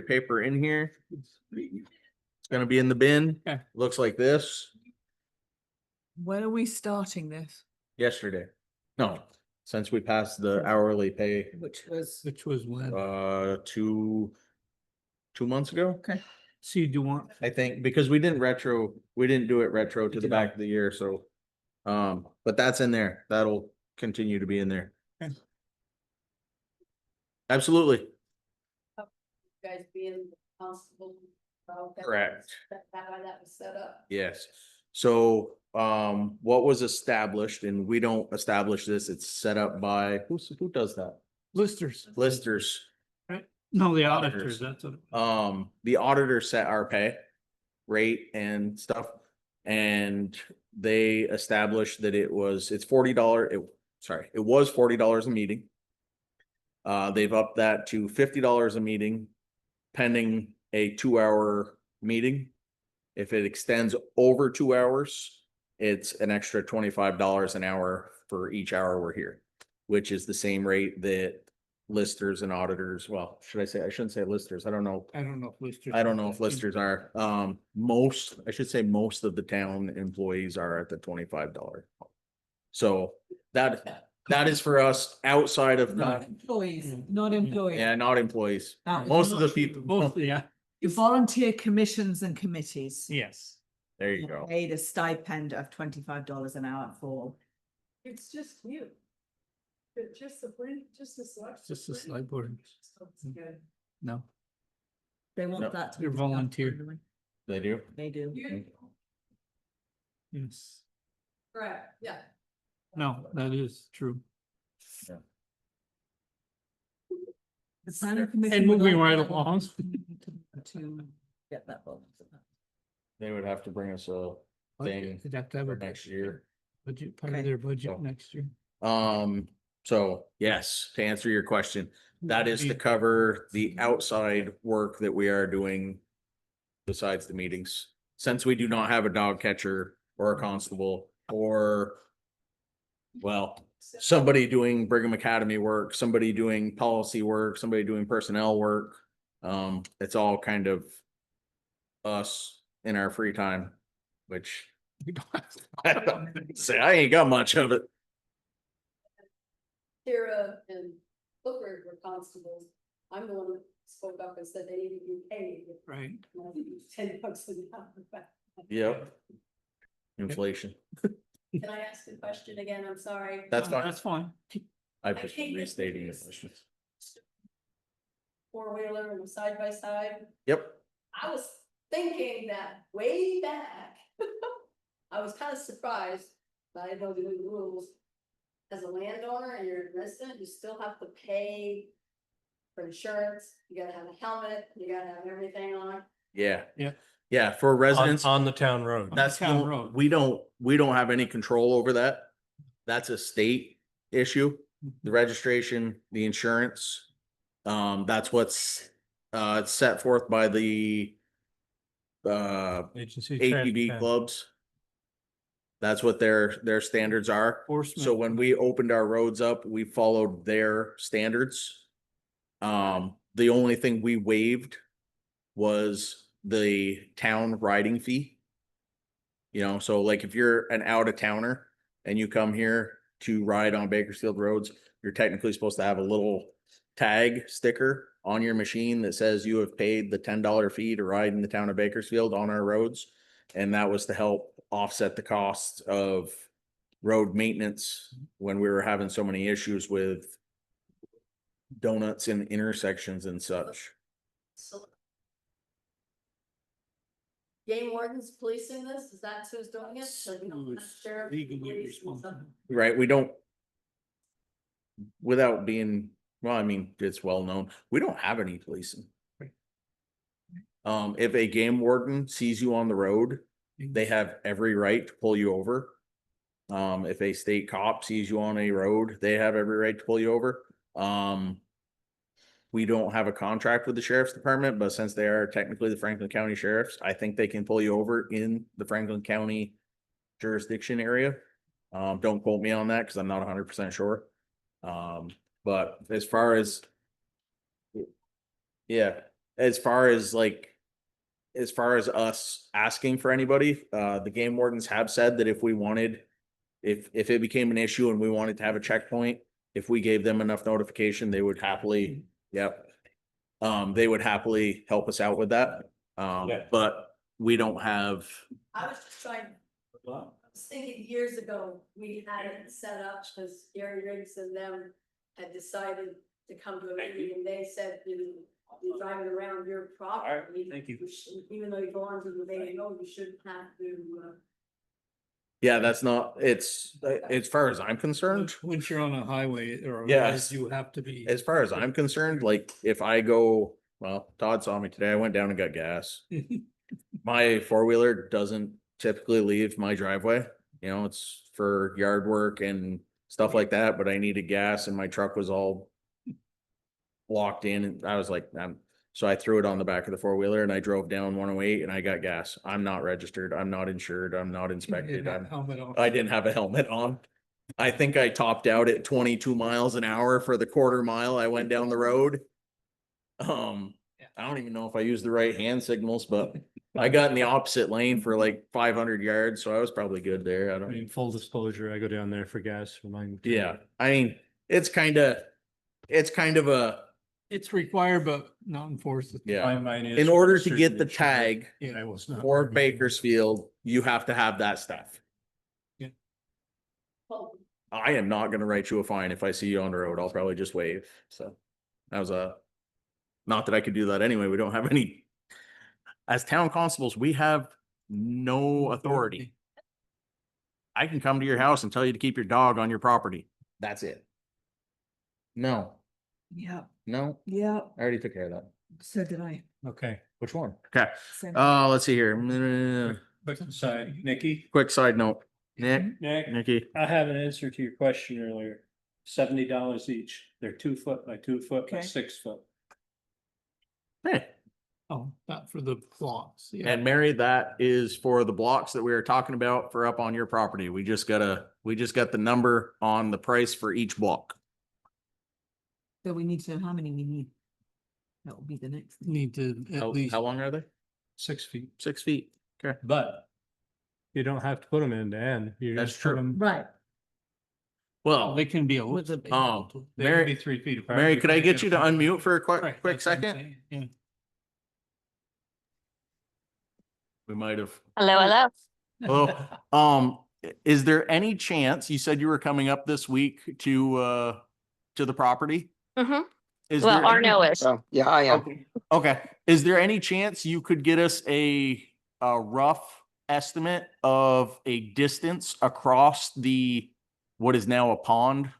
Speaker 1: paper in here. It's gonna be in the bin.
Speaker 3: Okay.
Speaker 1: Looks like this.
Speaker 4: When are we starting this?
Speaker 1: Yesterday. No, since we passed the hourly pay,
Speaker 4: Which was,
Speaker 3: when?
Speaker 1: 2 months ago.
Speaker 4: okay.
Speaker 3: So you want?
Speaker 1: I think, because we didn't do it retro to the back of the year, so. But that's in there. That'll continue to be in there.
Speaker 3: Okay.
Speaker 1: Absolutely.
Speaker 7: You guys being constable.
Speaker 1: Correct.
Speaker 7: That's why that was set up.
Speaker 1: Yes. So, what was established, and we don't establish this, it's set up by, who does that?
Speaker 3: Listers.
Speaker 1: Listers.
Speaker 3: No, the
Speaker 1: Auditors.
Speaker 3: that's what.
Speaker 1: The auditor set our pay rate and stuff. And they established that it's $40. It was $40 a meeting. They've upped that to $50 a meeting pending a 2-hour meeting. If it extends over 2 hours, it's an extra $25 an hour for each hour we're here, which is the same rate that listers and auditors, well, I shouldn't say listers. I don't know.
Speaker 3: I don't know if listers.
Speaker 1: I don't know if listers are, most of the town employees are at the $25. So that is for us outside of,
Speaker 4: Employees, not employees.
Speaker 1: yeah, not employees.
Speaker 4: That was
Speaker 1: Most of the
Speaker 4: not-
Speaker 1: people,
Speaker 3: Yeah.
Speaker 4: Your volunteer commissions and committees.
Speaker 3: Yes.
Speaker 1: there you
Speaker 4: are
Speaker 1: go.
Speaker 4: Paid a stipend of $25 an hour for.
Speaker 13: It's just you. But just the select.
Speaker 3: Just the select board. No.
Speaker 4: They want
Speaker 1: No,
Speaker 4: that to.
Speaker 3: you're
Speaker 4: be done
Speaker 3: volunteer.
Speaker 4: quarterly.
Speaker 1: They do.
Speaker 4: They do.
Speaker 3: Yes.
Speaker 13: Correct, yeah.
Speaker 3: No, that is true.
Speaker 4: The planning commission.
Speaker 3: And
Speaker 4: would
Speaker 3: moving
Speaker 4: like
Speaker 3: right
Speaker 4: that
Speaker 3: along.
Speaker 4: To get that vote.
Speaker 1: They would have to bring us a thing
Speaker 3: They'd have to have
Speaker 1: for
Speaker 3: a
Speaker 1: next year.
Speaker 3: budget, part
Speaker 4: Okay.
Speaker 3: of their budget
Speaker 1: So-
Speaker 3: next year.
Speaker 1: So yes, to answer your question, that is to cover the outside work that we are doing besides the meetings. Since we do not have a dog catcher or a constable or, well, somebody doing Brigham Academy work, somebody doing policy work, somebody doing personnel work. It's all kind of us in our free time, which say I ain't got much of it.
Speaker 7: Tara and Booker were constables. I'm the one that spoke up and said they need to be paid.
Speaker 3: Right.
Speaker 7: And I think it was $10 an hour.
Speaker 1: Yep. Inflation.
Speaker 7: Can I ask a question again? I'm sorry.
Speaker 1: That's fine.
Speaker 3: That's fine.
Speaker 1: I'm just restating the question.
Speaker 7: Four-wheeler and side by side.
Speaker 1: Yep.
Speaker 7: I was thinking that way back. I was kind of surprised, but I know the new rules. As a landowner and you're a resident, you still have to pay for insurance. You gotta have a helmet, you gotta have everything on.
Speaker 1: Yeah.
Speaker 3: Yeah.
Speaker 1: Yeah, for residents,
Speaker 3: On the town road.
Speaker 1: that's,
Speaker 3: town
Speaker 1: no-
Speaker 3: road.
Speaker 1: we don't have any control over that. That's a state issue. The registration, the insurance. That's what's, it's set forth by the
Speaker 3: Agency. of
Speaker 1: ATV
Speaker 3: Transportation.
Speaker 1: clubs. That's what their standards are.
Speaker 3: Enforcement.
Speaker 1: So when we opened our roads up, we followed their standards. The only thing we waived was the town riding fee. You know, so like if you're an out of towner and you come here to ride on Bakersfield roads, you're technically supposed to have a little tag sticker on your machine that says you have paid the $10 fee to ride in the town of Bakersfield on our roads. And that was to help offset the costs of road maintenance when we were having so many issues with donuts in intersections and such.
Speaker 7: So game wardens policing this, is that who's doing it? So we don't have sheriff, police and stuff?
Speaker 1: Right, we don't, without being, well, I mean, it's well known, we don't have any policing. If a game warden sees you on the road, they have every right to pull you over. If a state cop sees you on a road, they have every right to pull you over. We don't have a contract with the sheriff's department, but since they are technically the Franklin County Sheriffs, I think they can pull you over in the Franklin County jurisdiction area. Don't quote me on that because I'm not 100% sure. But as far as, yeah, as far as us asking for anybody, the game wardens have said that if we wanted, if it became an issue and we wanted to have a checkpoint, if we gave them enough notification, they would happily, yep. They would happily help us out with that. But we don't have.
Speaker 7: I was just trying, I was thinking years ago, we had it set up because Gary Riggs and them had decided to come to a meeting and they said, you're driving around your property.
Speaker 3: thank you.
Speaker 7: Even though you go onto the main road, you shouldn't have to,
Speaker 1: Yeah, that's not, it's, as far as I'm concerned,
Speaker 3: Once you're on a highway or
Speaker 1: Yes.
Speaker 3: you have to be.
Speaker 1: as far as I'm concerned, like if I go, well, Todd saw me today, I went down and got gas. My four-wheeler doesn't typically leave my driveway, you know, it's for yard work and stuff like that, but I needed gas and my truck was all locked in and I was like, so I threw it on the back of the four-wheeler and I drove down 108 and I got gas. I'm not registered. I'm not insured. I'm not inspected. I didn't have a helmet on. I think I topped out at 22 miles an hour for the quarter mile I went down the road. I don't even know if I used the right hand signals, but I got in the opposite lane for like 500 yards, so I was probably good there. I
Speaker 3: I
Speaker 1: don't.
Speaker 3: mean, full disclosure, I go down there for gas for mine. too.
Speaker 1: Yeah, I mean, it's kind of a,
Speaker 3: It's required, but not enforced.
Speaker 1: Yeah.
Speaker 3: Mine is
Speaker 1: in order to
Speaker 3: registered
Speaker 1: get
Speaker 3: and
Speaker 1: the
Speaker 3: insured.
Speaker 1: tag
Speaker 3: Yeah, I was not.
Speaker 1: for Bakersfield, you have to have that stuff.
Speaker 7: well,
Speaker 1: I am not gonna write you a fine if I see you on the road. I'll probably just wave. So that was not that I could do that anyway. We don't have any, as town constables, we have no authority. I can come to your house and tell you to keep your dog on your property. That's it. No,
Speaker 4: Yeah,
Speaker 1: no,
Speaker 4: yeah,
Speaker 1: I already took care of that.
Speaker 4: so did I.
Speaker 3: Okay.
Speaker 1: Which one? Okay.
Speaker 4: Same.
Speaker 1: Let's see here.
Speaker 3: Quick side, Nikki.
Speaker 1: Quick side note. Nick,
Speaker 3: Nick,
Speaker 1: Nikki,
Speaker 3: I have an answer to your question earlier. $70 each. They're 2 foot by 2 foot by
Speaker 4: Okay.
Speaker 3: 6 foot.
Speaker 1: hey,
Speaker 3: Oh, not for the blocks.
Speaker 1: and Mary, that is for the blocks that we were talking about for up on your property. We just got the number on the price for each block.
Speaker 4: So we need to know how many we need. That will be the next thing.
Speaker 3: Need to at least
Speaker 1: How long are they?
Speaker 3: 6 feet.
Speaker 1: 6 feet. Okay.
Speaker 3: But you don't have to put them end to end. You
Speaker 1: That's
Speaker 3: just put
Speaker 1: true.
Speaker 3: them.
Speaker 4: Right.
Speaker 1: Well,
Speaker 3: They can be a.
Speaker 4: With a-
Speaker 3: They
Speaker 1: Oh,
Speaker 3: can
Speaker 1: Mary-
Speaker 3: be 3 feet apart.
Speaker 1: Mary, could I get you to unmute for a
Speaker 3: Right,
Speaker 1: quick
Speaker 3: that's what I'm
Speaker 1: second?
Speaker 3: saying, Yeah.
Speaker 1: We might have.
Speaker 9: Hello, hello.
Speaker 1: Well, is there any chance, you said you were coming up this week to the property?
Speaker 9: Mhm.
Speaker 1: Is
Speaker 9: Well,
Speaker 1: there
Speaker 9: Arno
Speaker 1: any-
Speaker 9: is.
Speaker 5: Yeah, I am.
Speaker 1: Okay, is there any chance you could get us a rough estimate of a distance across what is now a pond?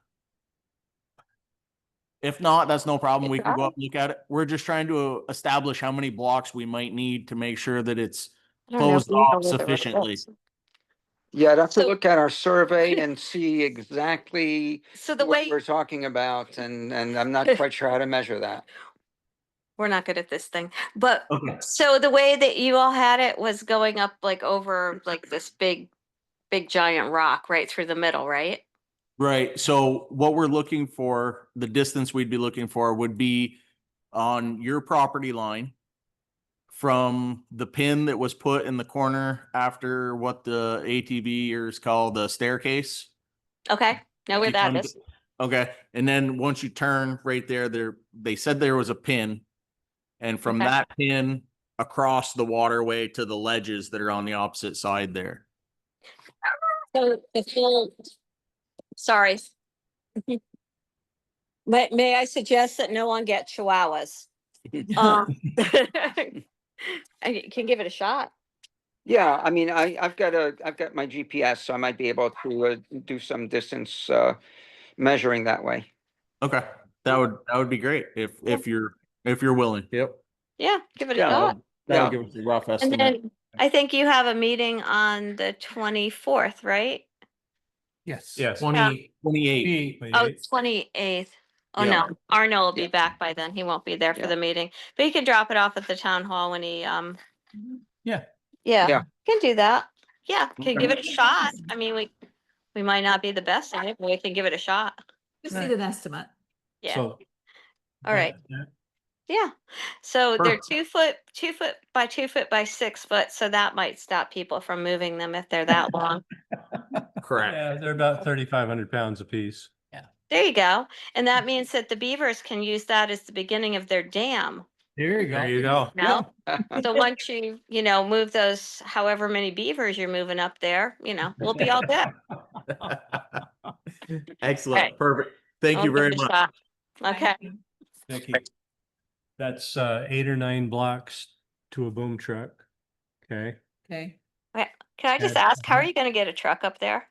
Speaker 1: If not, that's no problem. We can go up and look at it. We're just trying to establish how many blocks we might need to make sure that it's
Speaker 9: I don't know if
Speaker 1: closed
Speaker 9: you know
Speaker 1: off
Speaker 9: where the road
Speaker 1: sufficiently.
Speaker 9: is.
Speaker 5: Yeah, I'd have to
Speaker 9: So-
Speaker 5: look at our survey and see exactly
Speaker 9: So the
Speaker 5: what
Speaker 9: way,
Speaker 5: we're talking about, and I'm not quite sure how to measure that.
Speaker 9: we're not good at this thing, but
Speaker 1: Okay.
Speaker 9: so the way that you all had it was going up like over like this big giant rock right through the middle, right?
Speaker 1: Right, so what we're looking for, the distance we'd be looking for would be on your property line from the pin that was put in the corner after what the ATVers call the staircase.
Speaker 9: Okay, know where
Speaker 1: You
Speaker 9: that
Speaker 1: come
Speaker 9: is.
Speaker 1: Okay, and then once you turn right there, they said there was a pin. And from
Speaker 9: Okay.
Speaker 1: that pin across the waterway to the ledges that are on the opposite side there.
Speaker 9: So the full, sorry. May I suggest that no one get chihuahuas? I can give it a shot.
Speaker 14: Yeah, I mean, I've got my GPS, so I might be able to do some distance measuring that way.
Speaker 1: Okay, that would be great if you're willing. Yep.
Speaker 9: Yeah, give it a
Speaker 14: Yeah.
Speaker 9: shot.
Speaker 1: That would
Speaker 14: Yeah.
Speaker 1: give us a rough
Speaker 9: And
Speaker 1: estimate.
Speaker 9: then I think you have a meeting on the 24th, right?
Speaker 12: Yes.
Speaker 3: Yes.
Speaker 1: 28.
Speaker 9: Oh, 28th. Oh,
Speaker 1: Yeah.
Speaker 9: no, Arno will be
Speaker 14: Yeah.
Speaker 9: back by then. He won't be there for
Speaker 14: Yeah.
Speaker 9: the meeting, but he can drop it off at the town hall when he,
Speaker 3: Yeah.
Speaker 9: yeah,
Speaker 14: Yeah.
Speaker 9: can do that. Yeah, can give
Speaker 1: Okay.
Speaker 9: it a shot. I mean, we might not be the best at it, but we can give it a shot.
Speaker 4: Just need an estimate.
Speaker 9: Yeah,
Speaker 3: So.
Speaker 9: all right. Yeah. So they're
Speaker 1: Perfect.
Speaker 9: 2 foot by 2 foot by 6 foot. So that might stop people from moving them if they're that long.
Speaker 1: Correct.
Speaker 3: Yeah, they're about 3,500 pounds apiece.
Speaker 9: There you go. And that means that the beavers can use that as the beginning of their dam.
Speaker 12: There you go.
Speaker 3: There you go.
Speaker 9: No? So once you move those, however many beavers you're moving up there, we'll be all good.
Speaker 1: Excellent.
Speaker 9: Okay.
Speaker 1: Perfect. Thank
Speaker 9: We'll
Speaker 1: you
Speaker 9: give
Speaker 1: very
Speaker 9: it a
Speaker 1: much.
Speaker 9: shot. Okay.
Speaker 3: Nikki. That's 8 or 9 blocks to a boom truck. Okay.
Speaker 4: Okay.
Speaker 9: Can I just
Speaker 3: Yeah.
Speaker 9: ask, how are you going to get a truck up there?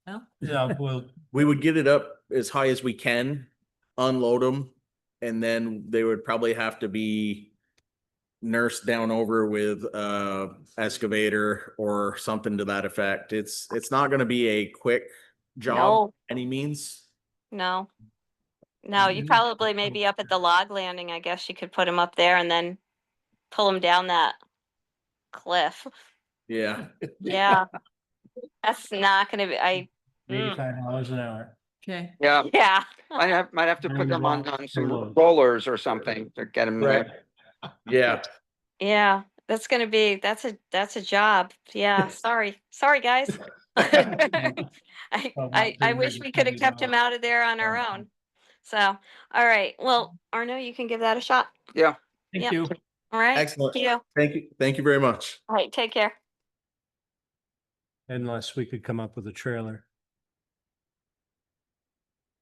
Speaker 4: Well,
Speaker 3: Yeah, well,
Speaker 1: We would get it up as high as we can, unload them, and then they would probably have to be nursed down over with excavator or something to that effect. It's not going to be a quick job
Speaker 9: No.
Speaker 1: by any means.
Speaker 9: No. No, you probably maybe up at the log landing, I guess you could put them up there and then pull them down that cliff.
Speaker 1: Yeah.
Speaker 9: Yeah. That's not going to be,
Speaker 3: 85 miles an hour.
Speaker 4: okay.
Speaker 14: Yeah,
Speaker 9: yeah.
Speaker 14: might have to put them on some
Speaker 3: Loads.
Speaker 14: rollers or something to get them.
Speaker 1: Right. Yeah.
Speaker 9: Yeah, that's gonna be, that's a job. Yeah, sorry, guys. I wish we could have kept him out of there on our own. So, all right, well, Arno, you can give that a shot.
Speaker 14: Yeah.
Speaker 3: Thank
Speaker 9: Yep.
Speaker 3: you.
Speaker 9: All right.
Speaker 1: Excellent.
Speaker 9: See you.
Speaker 1: Thank you. Thank you very much.
Speaker 9: All right, take care.
Speaker 3: Unless we could come up with a trailer.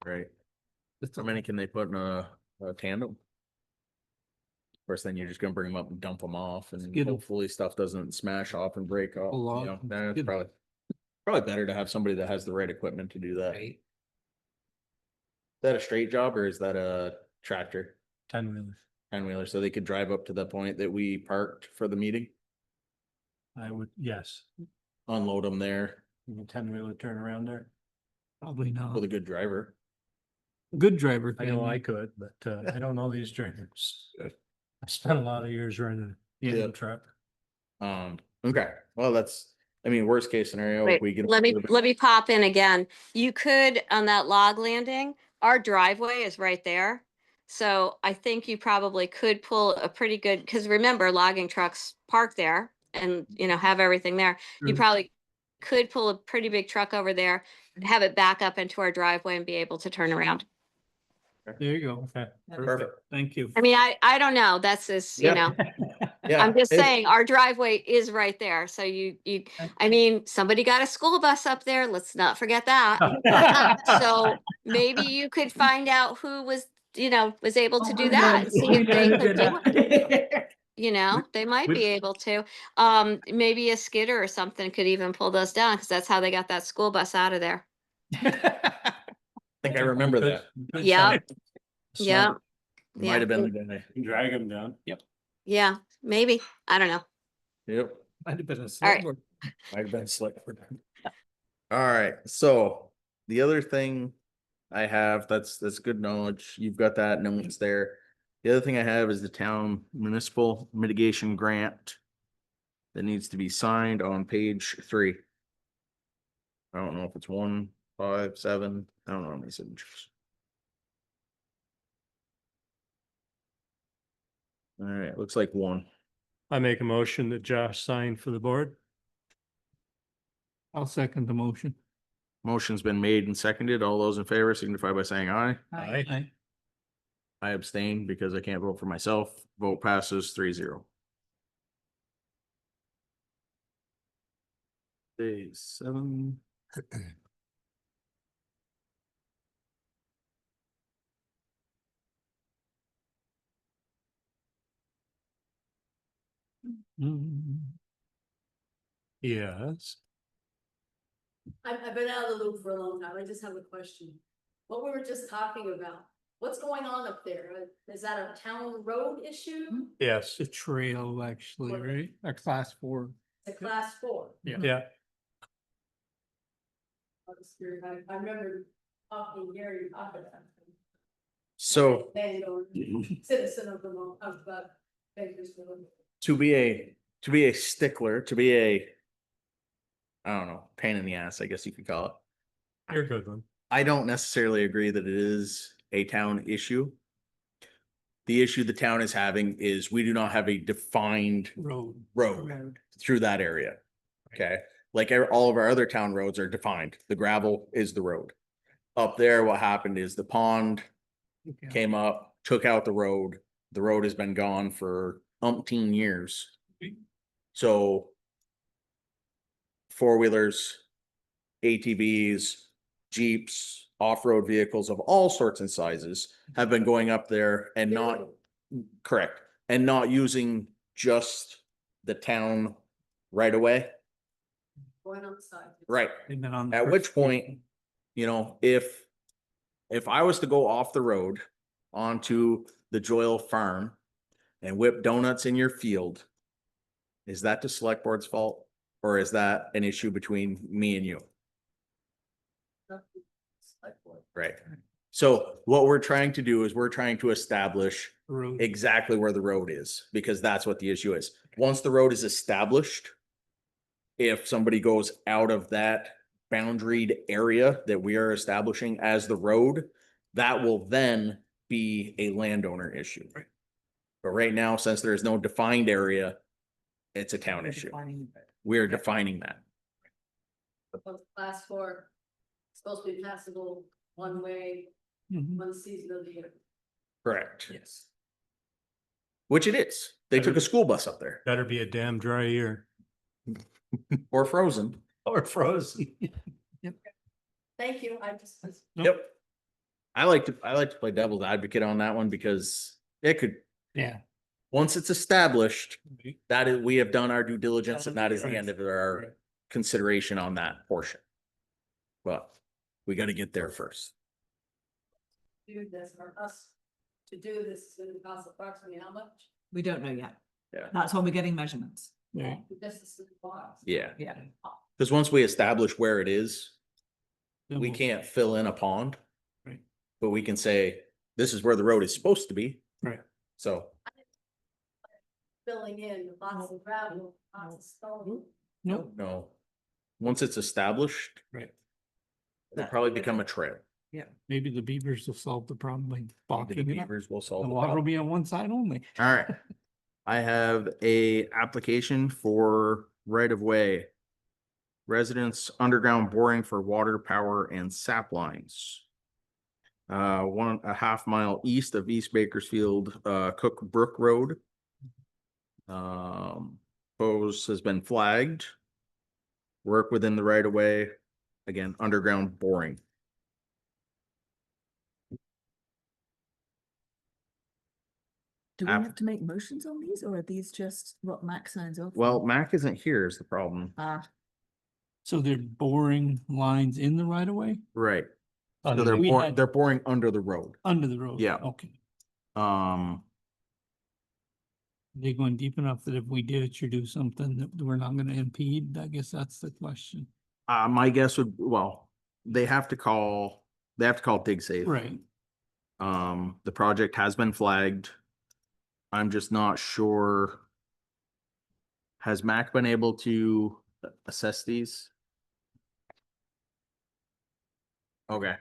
Speaker 1: Right. How many can they put in a tandem? Of course, then you're just gonna bring them up and dump them off, and
Speaker 12: Get 'em.
Speaker 1: hopefully stuff doesn't smash off and break off.
Speaker 12: Pull
Speaker 1: You
Speaker 12: off
Speaker 1: know,
Speaker 12: and
Speaker 1: then it's
Speaker 12: get 'em.
Speaker 1: probably better to have somebody that has the right equipment to do that. Is that a straight job or is that a tractor?
Speaker 3: 10-wheeler.
Speaker 1: 10-wheeler, so they could drive up to the point that we parked for the meeting,
Speaker 3: I would, yes.
Speaker 1: unload them there
Speaker 3: 10-wheeler turn around there.
Speaker 12: Probably
Speaker 1: with
Speaker 12: not.
Speaker 1: a good driver.
Speaker 12: Good driver.
Speaker 3: I know I could, but I don't know these drivers. I spent a lot of years running a
Speaker 1: Yeah.
Speaker 3: truck.
Speaker 1: Okay, well, worst case scenario, if
Speaker 9: Wait,
Speaker 1: we get.
Speaker 9: let me pop in again. You could, on that log landing, our driveway is right there. So I think you probably could pull a pretty good, because remember, logging trucks park there and, have everything there. You
Speaker 3: True.
Speaker 9: probably could pull a pretty big truck over there, have it back up into our driveway and be able to turn around.
Speaker 12: There you go.
Speaker 3: Okay.
Speaker 1: Perfect.
Speaker 12: Thank you.
Speaker 9: I mean, I don't know. That's just,
Speaker 1: Yeah. Yeah.
Speaker 9: I'm just
Speaker 1: it-
Speaker 9: saying, our driveway is right there. So I mean, somebody got a school bus up there. Let's not forget that. So maybe you could find out who was able to do that and see if they could do it. They might be able to. Maybe a skidder or something could even pull those down because that's how they got that school bus out of there.
Speaker 1: I think I remember that.
Speaker 9: Yeah. Yeah.
Speaker 1: Might have been the guy.
Speaker 3: Drag them down. Yep.
Speaker 9: Yeah, maybe. I don't know.
Speaker 1: Yep.
Speaker 12: Might have been a
Speaker 9: right.
Speaker 12: Selectboard.
Speaker 1: Might have been slick. All right, so the other thing I have, that's good knowledge. You've got that notes there. The other thing I have is the town municipal mitigation grant that needs to be signed on page 3. I don't know if it's 1, 5, 7. I don't know how many signatures. All right, looks like 1.
Speaker 3: I make a motion that Josh signed for the board.
Speaker 12: I'll second the motion.
Speaker 1: Motion's been made and seconded. All those in favor signify by saying aye.
Speaker 2: Aye.
Speaker 1: I abstain because I can't vote for myself. Vote passes 3-0. Day 7.
Speaker 3: Yes.
Speaker 7: I've been out of the loop for a long time. I just have a question. What we were just talking about, what's going on up there? Is that a town road issue?
Speaker 3: Yes.
Speaker 13: The trail, actually,
Speaker 7: What-
Speaker 13: right? A class 4.
Speaker 7: It's a class 4.
Speaker 3: Yeah.
Speaker 7: I remember talking Gary talking about it.
Speaker 1: So
Speaker 7: Landowner, citizen of Bakersfield.
Speaker 1: to be a stickler, to be a, I don't know, pain in the ass, I guess you could call it.
Speaker 3: You're a good one.
Speaker 1: I don't necessarily agree that it is a town issue. The issue the town is having is we do not have a defined
Speaker 13: Road.
Speaker 1: road through that area. Okay, like all of our other town roads are defined. The gravel is the road. Up there, what happened is the pond came up, took out the road. The road has been gone for umpteen years. So four-wheelers, ATVs, Jeeps, off-road vehicles of all sorts and sizes have been going up there and not, correct, and not using just the town right away.
Speaker 7: Going on the side.
Speaker 1: Right.
Speaker 13: They've been on. the
Speaker 1: At
Speaker 13: first
Speaker 1: which
Speaker 13: few.
Speaker 1: point, you know, if I was to go off the road onto the Joyle farm and whip donuts in your field, is that the select board's fault? Or is that an issue between me and you? Right. So what we're trying to do is we're trying to establish
Speaker 13: Road.
Speaker 1: exactly where the road is, because that's what the issue is. Once the road is established, if somebody goes out of that boundaried area that we are establishing as the road, that will then be a landowner issue. But right now, since there is no defined area, it's a town issue. We are defining that.
Speaker 7: Class 4, supposed to be passable one way,
Speaker 13: Mhm.
Speaker 7: one season of the year.
Speaker 1: Correct.
Speaker 13: Yes.
Speaker 1: Which it is. They took a school bus up there
Speaker 3: Better be a damn dry year.
Speaker 1: or frozen.
Speaker 3: Or frozen.
Speaker 7: Thank you. I just.
Speaker 1: Yep. I like to play devil's advocate on that one because it could,
Speaker 13: Yeah.
Speaker 1: once it's established, that is, we have done our due diligence and that is the end of our consideration on that portion. But we got to get there first.
Speaker 7: Do this or us to do this is going to cost approximately how much?
Speaker 4: We don't know yet.
Speaker 1: Yeah.
Speaker 4: That's when we're getting measurements.
Speaker 13: Yeah.
Speaker 7: This is the cost.
Speaker 1: Yeah.
Speaker 4: Yeah.
Speaker 1: Because once we establish where it is,
Speaker 13: Then
Speaker 1: we
Speaker 13: we'll-
Speaker 1: can't fill in a pond.
Speaker 13: Right.
Speaker 1: But we can say, this is where the road is supposed to be.
Speaker 13: Right.
Speaker 1: So,
Speaker 7: Filling in lots of gravel, lots of stone.
Speaker 13: Nope.
Speaker 1: no. Once it's established,
Speaker 13: Right.
Speaker 1: it'll probably become a trail.
Speaker 13: Maybe the beavers will solve the problem by
Speaker 1: Maybe the
Speaker 13: blocking it up.
Speaker 1: beavers will solve
Speaker 13: The
Speaker 1: the
Speaker 13: water will
Speaker 1: problem.
Speaker 13: be on one side only.
Speaker 1: All right. I have a application for right of way. Residents underground boring for water, power and sap lines. 1.5 mile east of East Bakersfield, Cook Brook Road. Pose has been flagged. Work within the right of way. Again, underground boring.
Speaker 4: Do we
Speaker 1: App-
Speaker 4: have to make motions on these or are these just what Max signs off?
Speaker 1: Well, Mac isn't here is the problem.
Speaker 13: So they're boring lines in the right of way,
Speaker 1: Right. So
Speaker 3: Under
Speaker 1: they're
Speaker 13: we
Speaker 1: boring,
Speaker 13: had-
Speaker 1: they're boring under the road.
Speaker 13: under the road.
Speaker 1: Yeah.
Speaker 13: Okay. They're going deep enough that if we ditch or do something that we're not gonna impede, I guess that's the question.
Speaker 1: My guess would, well, they have to call dig safe.
Speaker 13: Right.
Speaker 1: The project has been flagged. I'm just not sure. Has Mac been able to assess these? Okay.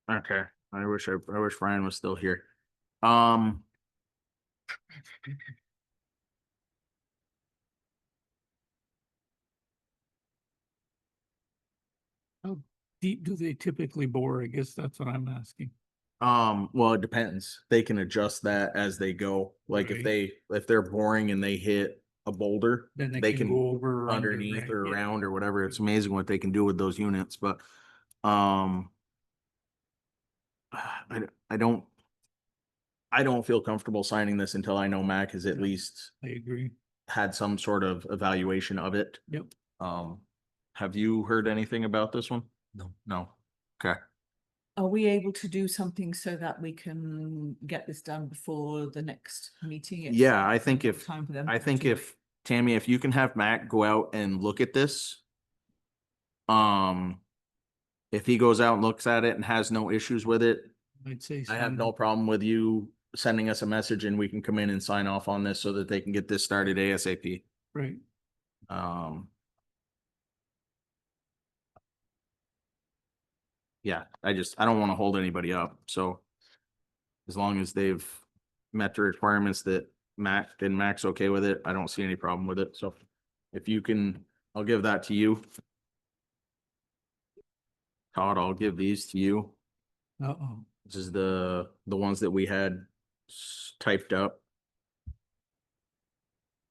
Speaker 1: Okay, I wish Ryan was still here.
Speaker 13: deep do they typically bore? I guess that's what I'm asking.
Speaker 1: Well, it depends. They can adjust that as they go. Like if
Speaker 13: Right.
Speaker 1: they're boring and they hit a boulder,
Speaker 13: Then
Speaker 1: they can
Speaker 13: go over or under,
Speaker 1: underneath
Speaker 13: right?
Speaker 1: or
Speaker 13: Yeah.
Speaker 1: around or whatever. It's amazing what they can do with those units, but, um, I don't, I don't feel comfortable signing this until I know Mac has at least
Speaker 13: I agree.
Speaker 1: had some sort of evaluation of it.
Speaker 13: Yep.
Speaker 1: Have you heard anything about this one?
Speaker 5: No.
Speaker 1: No. Okay.
Speaker 4: Are we able to do something so that we can get this done before the next meeting? It's
Speaker 1: Yeah, I think
Speaker 4: enough
Speaker 1: if,
Speaker 4: time for them
Speaker 1: I
Speaker 4: to
Speaker 1: think
Speaker 4: actually-
Speaker 1: if, Tammy, if you can have Mac go out and look at this. If he goes out and looks at it and has no issues with it,
Speaker 13: I'd say.
Speaker 1: I have
Speaker 13: sign
Speaker 1: no
Speaker 13: it.
Speaker 1: problem with you sending us a message and we can come in and sign off on this so that they can get this started ASAP.
Speaker 13: Right.
Speaker 1: Yeah, I don't want to hold anybody up, so as long as they've met the requirements that Mac's okay with it, I don't see any problem with it, so if you can, I'll give that to you. Todd, I'll give these to you.
Speaker 13: Uh-oh.
Speaker 1: This is the ones that we had typed up.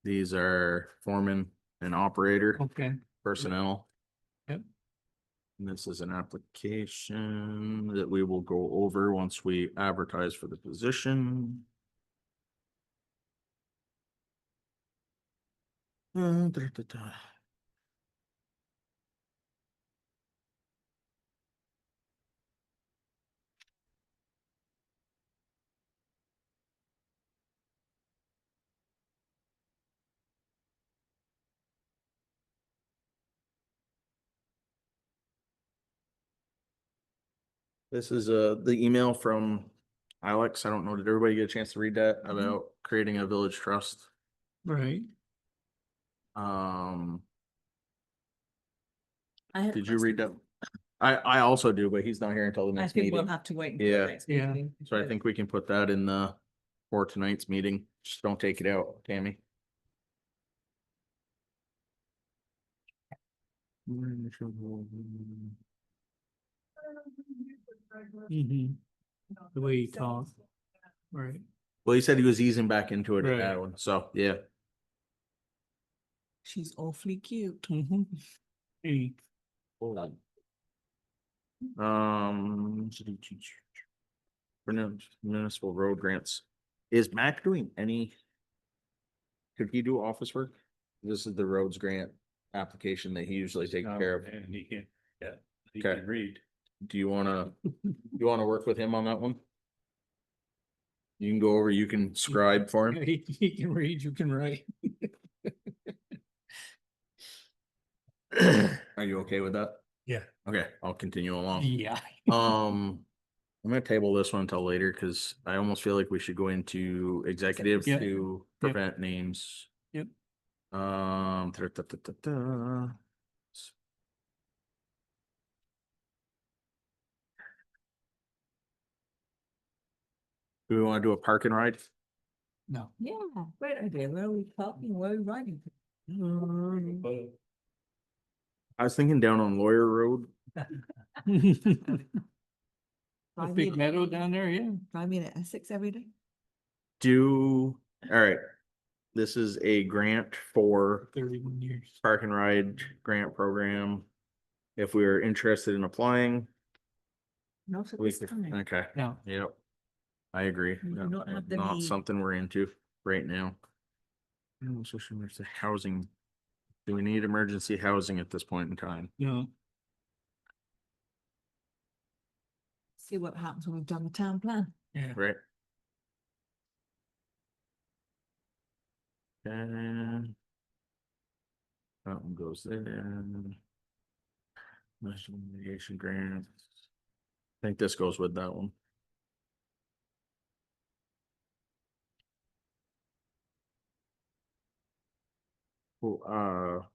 Speaker 1: These are foreman and operator
Speaker 13: Okay.
Speaker 1: personnel.
Speaker 13: Yep.
Speaker 1: And this is an application that we will go over once we advertise for the position. Da, da, da. This is the email from Alex. I don't know, did everybody get a chance to read that about creating a village trust?
Speaker 13: Right.
Speaker 1: Um,
Speaker 4: I had a
Speaker 1: did you read that?
Speaker 4: question.
Speaker 1: I also do, but he's not here until the
Speaker 4: I
Speaker 1: next
Speaker 4: think we'll
Speaker 1: meeting.
Speaker 4: have to wait until
Speaker 1: Yeah.
Speaker 4: the next
Speaker 13: Yeah.
Speaker 4: meeting.
Speaker 1: So I think we can put that in for tonight's meeting. Just don't take it out, Tammy.
Speaker 13: Mm-hmm. The way you talk. Right.
Speaker 1: Well, he said he was easing back into it at
Speaker 13: Right.
Speaker 1: that one, so yeah.
Speaker 4: She's awfully cute.
Speaker 13: Mm-hmm. Hey,
Speaker 1: Hold on. For municipal road grants, is Mac doing any? Could he do office work? This is the roads grant application that he usually takes care of.
Speaker 3: And he can, yeah, he
Speaker 1: Okay.
Speaker 3: can read.
Speaker 1: Do you wanna work with him on that one? You can go over, you can scribe for him.
Speaker 13: he can read, you can write.
Speaker 1: Are you okay with that?
Speaker 13: Yeah.
Speaker 1: Okay, I'll continue along.
Speaker 13: Yeah.
Speaker 1: I'm gonna table this one until later because I almost feel like we should go into executive
Speaker 13: Yep.
Speaker 1: to
Speaker 13: Yep.
Speaker 1: prevent names.
Speaker 13: Yep.
Speaker 1: Da, da, da, da, da. Do we want to do a park and ride?
Speaker 13: No.
Speaker 4: Yeah, great idea. Where are we parking? Where are we riding?
Speaker 1: I was thinking down on Lawyer Road.
Speaker 13: A big meadow down there, yeah.
Speaker 4: Drive me to Essex every day.
Speaker 1: All right. This is a grant for
Speaker 13: 31 years.
Speaker 1: park and ride grant program. If we are interested in applying,
Speaker 4: Not at
Speaker 1: we
Speaker 4: this
Speaker 1: could,
Speaker 4: time.
Speaker 1: okay,
Speaker 13: No.
Speaker 1: yep. I agree.
Speaker 4: We do
Speaker 1: No,
Speaker 4: not have the
Speaker 1: not
Speaker 4: need.
Speaker 1: something we're into right now. Social emergency housing. Do we need emergency housing at this point in time?
Speaker 13: No.
Speaker 4: See what happens when we've done the town plan.
Speaker 13: Yeah.
Speaker 1: Right? And that one goes there. National mitigation grant. I think this goes with that one. Well,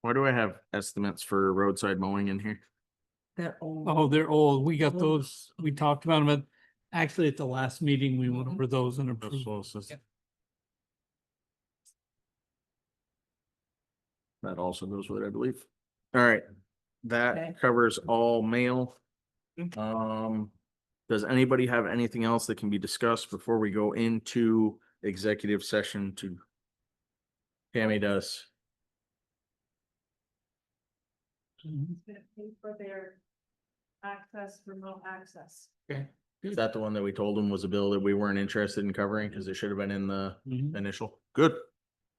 Speaker 1: why do I have estimates for roadside mowing in here?
Speaker 4: They're all.
Speaker 13: Oh, they're old. We got
Speaker 4: Oh.
Speaker 13: those, we talked about them at, actually at the last meeting, we went over those and
Speaker 1: That's
Speaker 13: approved.
Speaker 1: what it says. That also goes with it, I believe. All right.
Speaker 4: Okay.
Speaker 1: that covers all mail. Does anybody have anything else that can be discussed before we go into executive session to? Tammy does.
Speaker 8: For their access, remote access.
Speaker 1: Okay. Is that the one that we told them was a bill that we weren't interested in covering because it should have been in the initial? Good.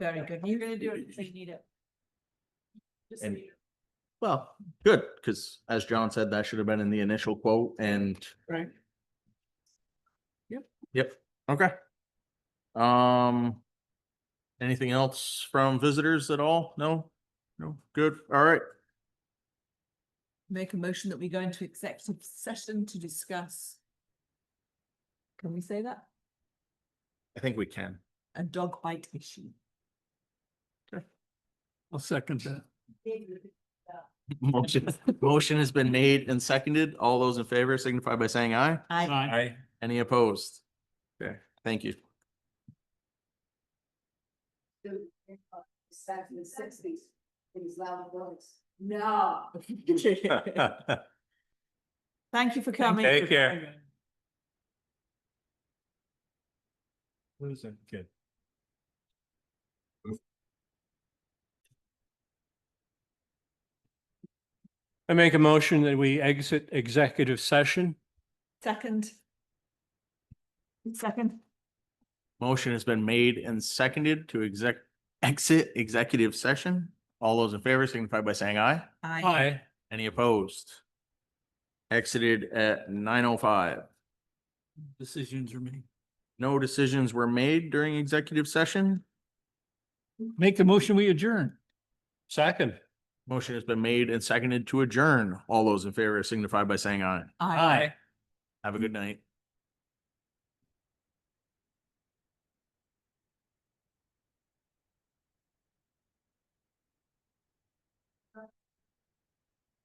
Speaker 4: Very good.
Speaker 8: You're gonna do it if they need it. Just so
Speaker 1: And-
Speaker 8: you know.
Speaker 1: Well, good, because as John said, that should have been in the initial quote and.
Speaker 8: Right.
Speaker 1: Yep, okay. Anything else from visitors at all? No? No, good, all right.
Speaker 4: Make a motion that we go into executive session to discuss. Can we say that?
Speaker 1: I think we can.
Speaker 4: A dog bite issue.
Speaker 13: I'll second that.
Speaker 1: Motion has been made and seconded. All those in favor signify by saying aye.
Speaker 4: I,
Speaker 1: Any opposed? Okay, thank you.
Speaker 7: Back in the sixties, in his loud voice. No.
Speaker 4: thank you for coming.
Speaker 3: Take care.
Speaker 13: Who's that kid?
Speaker 3: I make a motion that we exit executive session.
Speaker 4: Second. Second.
Speaker 1: Motion has been made and seconded to exit executive session. All those in favor signify by saying aye.
Speaker 3: Aye.
Speaker 1: Any opposed? Exited at 9:05.
Speaker 13: Decisions are made.
Speaker 1: No decisions were made during executive session.
Speaker 13: Make the motion, we adjourn.
Speaker 3: Second.
Speaker 1: Motion has been made and seconded to adjourn. All those in favor signify by saying aye.
Speaker 4: I.
Speaker 1: Have a good night.